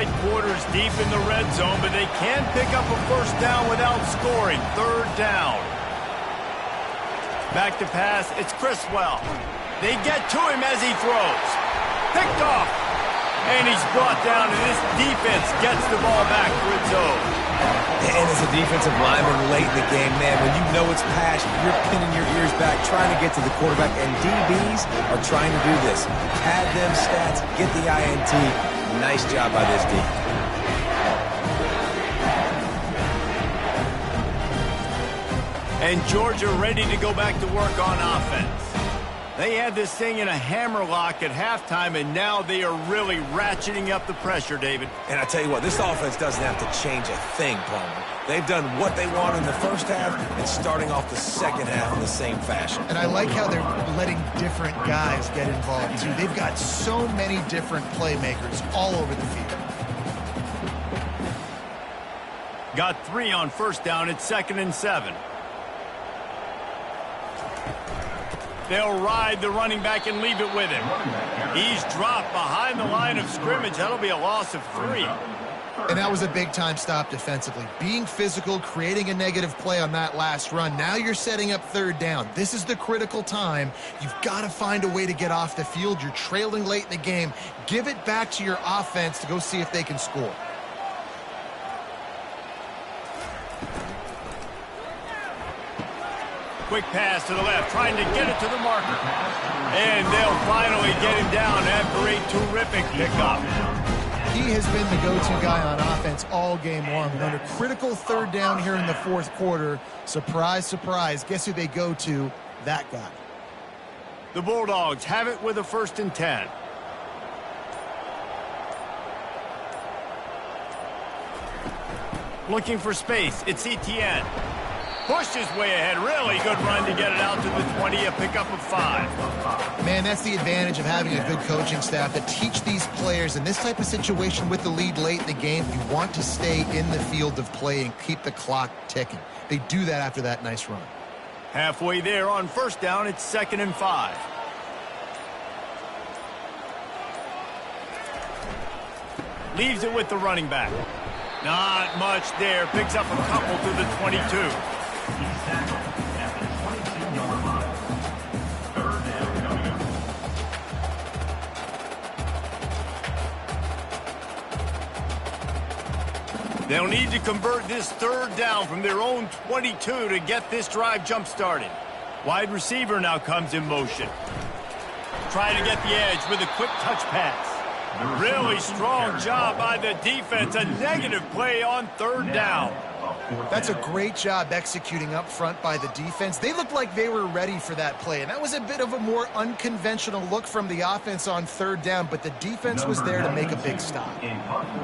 Tight quarters deep in the red zone, but they can pick up a first down without scoring. Third down. Back to pass, it's Criswell. They get to him as he throws. Picked off. And he's brought down, and this defense gets the ball back for its own. And as a defensive lineman late in the game, man, when you know it's pass, you're pinning your ears back, trying to get to the quarterback, and DBs are trying to do this. Pad them stats, get the INT. Nice job by this defense. And Georgia ready to go back to work on offense. They had this thing in a hammerlock at halftime, and now they are really ratcheting up the pressure, David. And I tell you what, this offense doesn't have to change a thing, Palmer. They've done what they want in the first half and starting off the second half in the same fashion. And I like how they're letting different guys get involved, too. They've got so many different playmakers all over the field. Got 3 on first down. It's 2nd and 7. They'll ride the running back and leave it with him. He's dropped behind the line of scrimmage. That'll be a loss of 3. And that was a big-time stop defensively. Being physical, creating a negative play on that last run. Now you're setting up third down. This is the critical time. You've got to find a way to get off the field. You're trailing late in the game. Give it back to your offense to go see if they can score. Quick pass to the left, trying to get it to the marker. And they'll finally get him down after a terrific pickup. He has been the go-to guy on offense all game long. But on a critical third down here in the fourth quarter, surprise, surprise, guess who they go to? That guy. The Bulldogs have it with a 1st and 10. Looking for space, it's Etienne. Pushed his way ahead. Really good run to get it out to the 20, a pickup of 5. Man, that's the advantage of having a good coaching staff to teach these players in this type of situation with the lead late in the game. You want to stay in the field of play and keep the clock ticking. They do that after that nice run. Halfway there on first down, it's 2nd and 5. Leaves it with the running back. Not much there. Picks up a couple to the 22. He's tackled at the 22-yard line. Third down coming up. They'll need to convert this third down from their own 22 to get this drive jump-started. Wide receiver now comes in motion. Trying to get the edge with a quick touch pass. Really strong job by the defense. A negative play on third down. That's a great job executing up front by the defense. They looked like they were ready for that play, and that was a bit of a more unconventional look from the offense on third down, but the defense was there to make a big stop.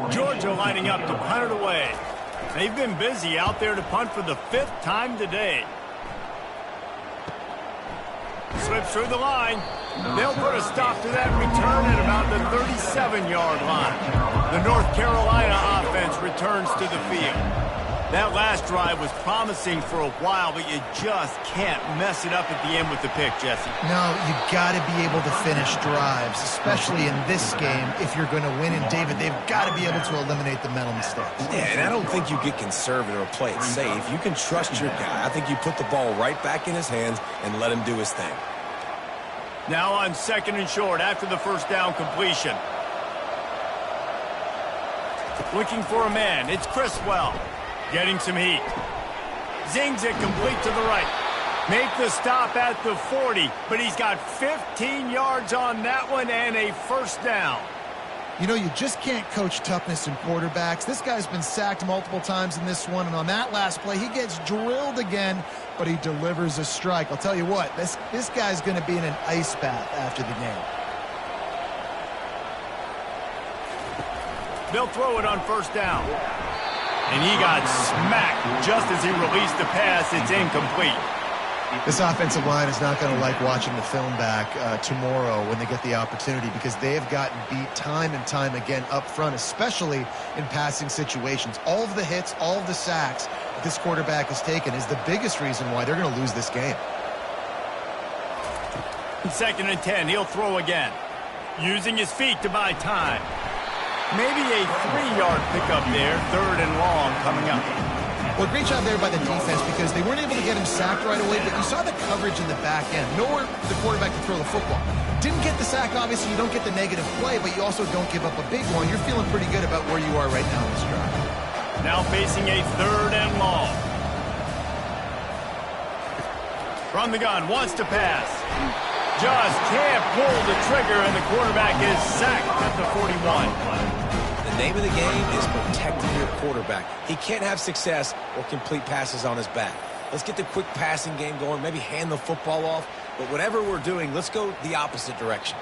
Georgia lining up to punt it away. They've been busy out there to punt for the 5th time today. Slips through the line. They'll put a stop to that return at about the 37-yard line. The North Carolina offense returns to the field. That last drive was promising for a while, but you just can't mess it up at the end with the pick, Jesse. No, you got to be able to finish drives, especially in this game if you're going to win. And, David, they've got to be able to eliminate the mental mistakes. Yeah, and I don't think you get conservative or play it safe. You can trust your guy. I think you put the ball right back in his hands and let him do his thing. Now on 2nd and short after the first down completion. Looking for a man. It's Criswell. Getting some heat. Zings it complete to the right. Make the stop at the 40, but he's got 15 yards on that one and a first down. You know, you just can't coach toughness in quarterbacks. This guy's been sacked multiple times in this one, and on that last play, he gets drilled again, but he delivers a strike. I'll tell you what, this guy's going to be in an ice bath after the game. They'll throw it on first down. And he got smacked just as he released the pass. It's incomplete. This offensive line is not going to like watching the film back tomorrow when they get the opportunity, because they have gotten beat time and time again up front, especially in passing situations. All of the hits, all of the sacks that this quarterback has taken is the biggest reason why they're going to lose this game. 2nd and 10, he'll throw again. Using his feet to buy time. Maybe a 3-yard pickup there, 3rd and long coming up. Well, great job there by the defense because they weren't able to get him sacked right away, but you saw the coverage in the back end. Nowhere the quarterback could throw the football. Didn't get the sack, obviously. You don't get the negative play, but you also don't give up a big one. You're feeling pretty good about where you are right now in this drive. Now facing a 3rd and long. From the gun, wants to pass. Just can't pull the trigger, and the quarterback is sacked at the 41. The name of the game is protecting your quarterback. He can't have success or complete passes on his back. Let's get the quick passing game going, maybe hand the football off. But whatever we're doing, let's go the opposite direction.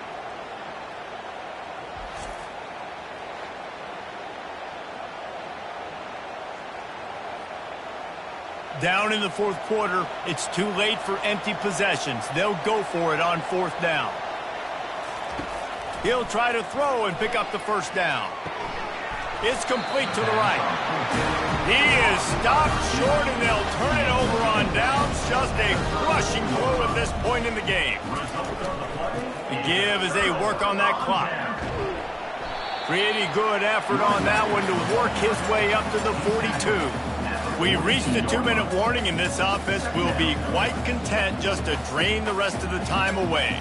Down in the 4th quarter, it's too late for empty possessions. They'll go for it on 4th down. He'll try to throw and pick up the 1st down. It's complete to the right. He is stopped short, and they'll turn it over on downs. Just a crushing blow at this point in the game. The give as they work on that clock. Pretty good effort on that one to work his way up to the 42. We reached the 2-minute warning, and this offense will be quite content just to drain the rest of the time away.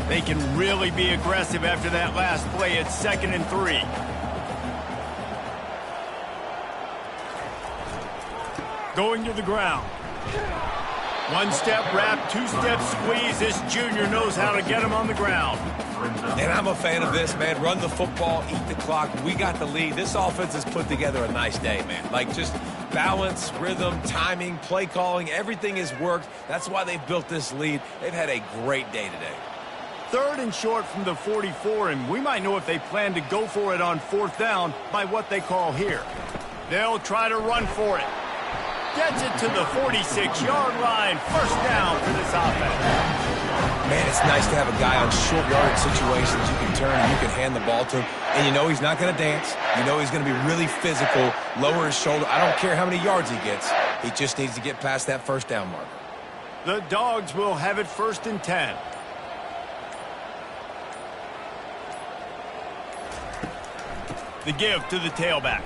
They can really be aggressive after that last play at 2nd and 3. Going to the ground. 1-step wrap, 2-step squeeze. This junior knows how to get him on the ground. And I'm a fan of this, man. Run the football, eat the clock. We got the lead. This offense has put together a nice day, man. Like, just balance, rhythm, timing, play calling, everything has worked. That's why they've built this lead. They've had a great day today. 3rd and short from the 44, and we might know if they plan to go for it on 4th down by what they call here. They'll try to run for it. Gets it to the 46-yard line. 1st down for this offense. Man, it's nice to have a guy on short yardage situations you can turn and you can hand the ball to him. And you know he's not going to dance. You know he's going to be really physical, lower his shoulder. I don't care how many yards he gets. He just needs to get past that 1st down marker. The Dogs will have it 1st and 10. The give to the tailback.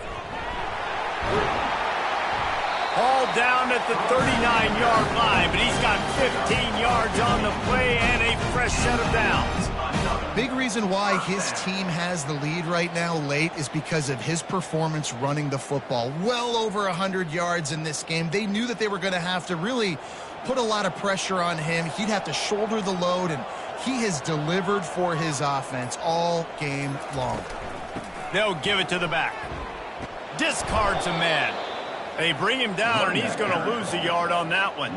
All down at the 39-yard line, but he's got 15 yards on the play and a fresh set of downs. Big reason why his team has the lead right now late is because of his performance running the football. Well over 100 yards in this game. They knew that they were going to have to really put a lot of pressure on him. He'd have to shoulder the load, and he has delivered for his offense all game long. They'll give it to the back. Discards a man. They bring him down, and he's going to lose a yard on that one.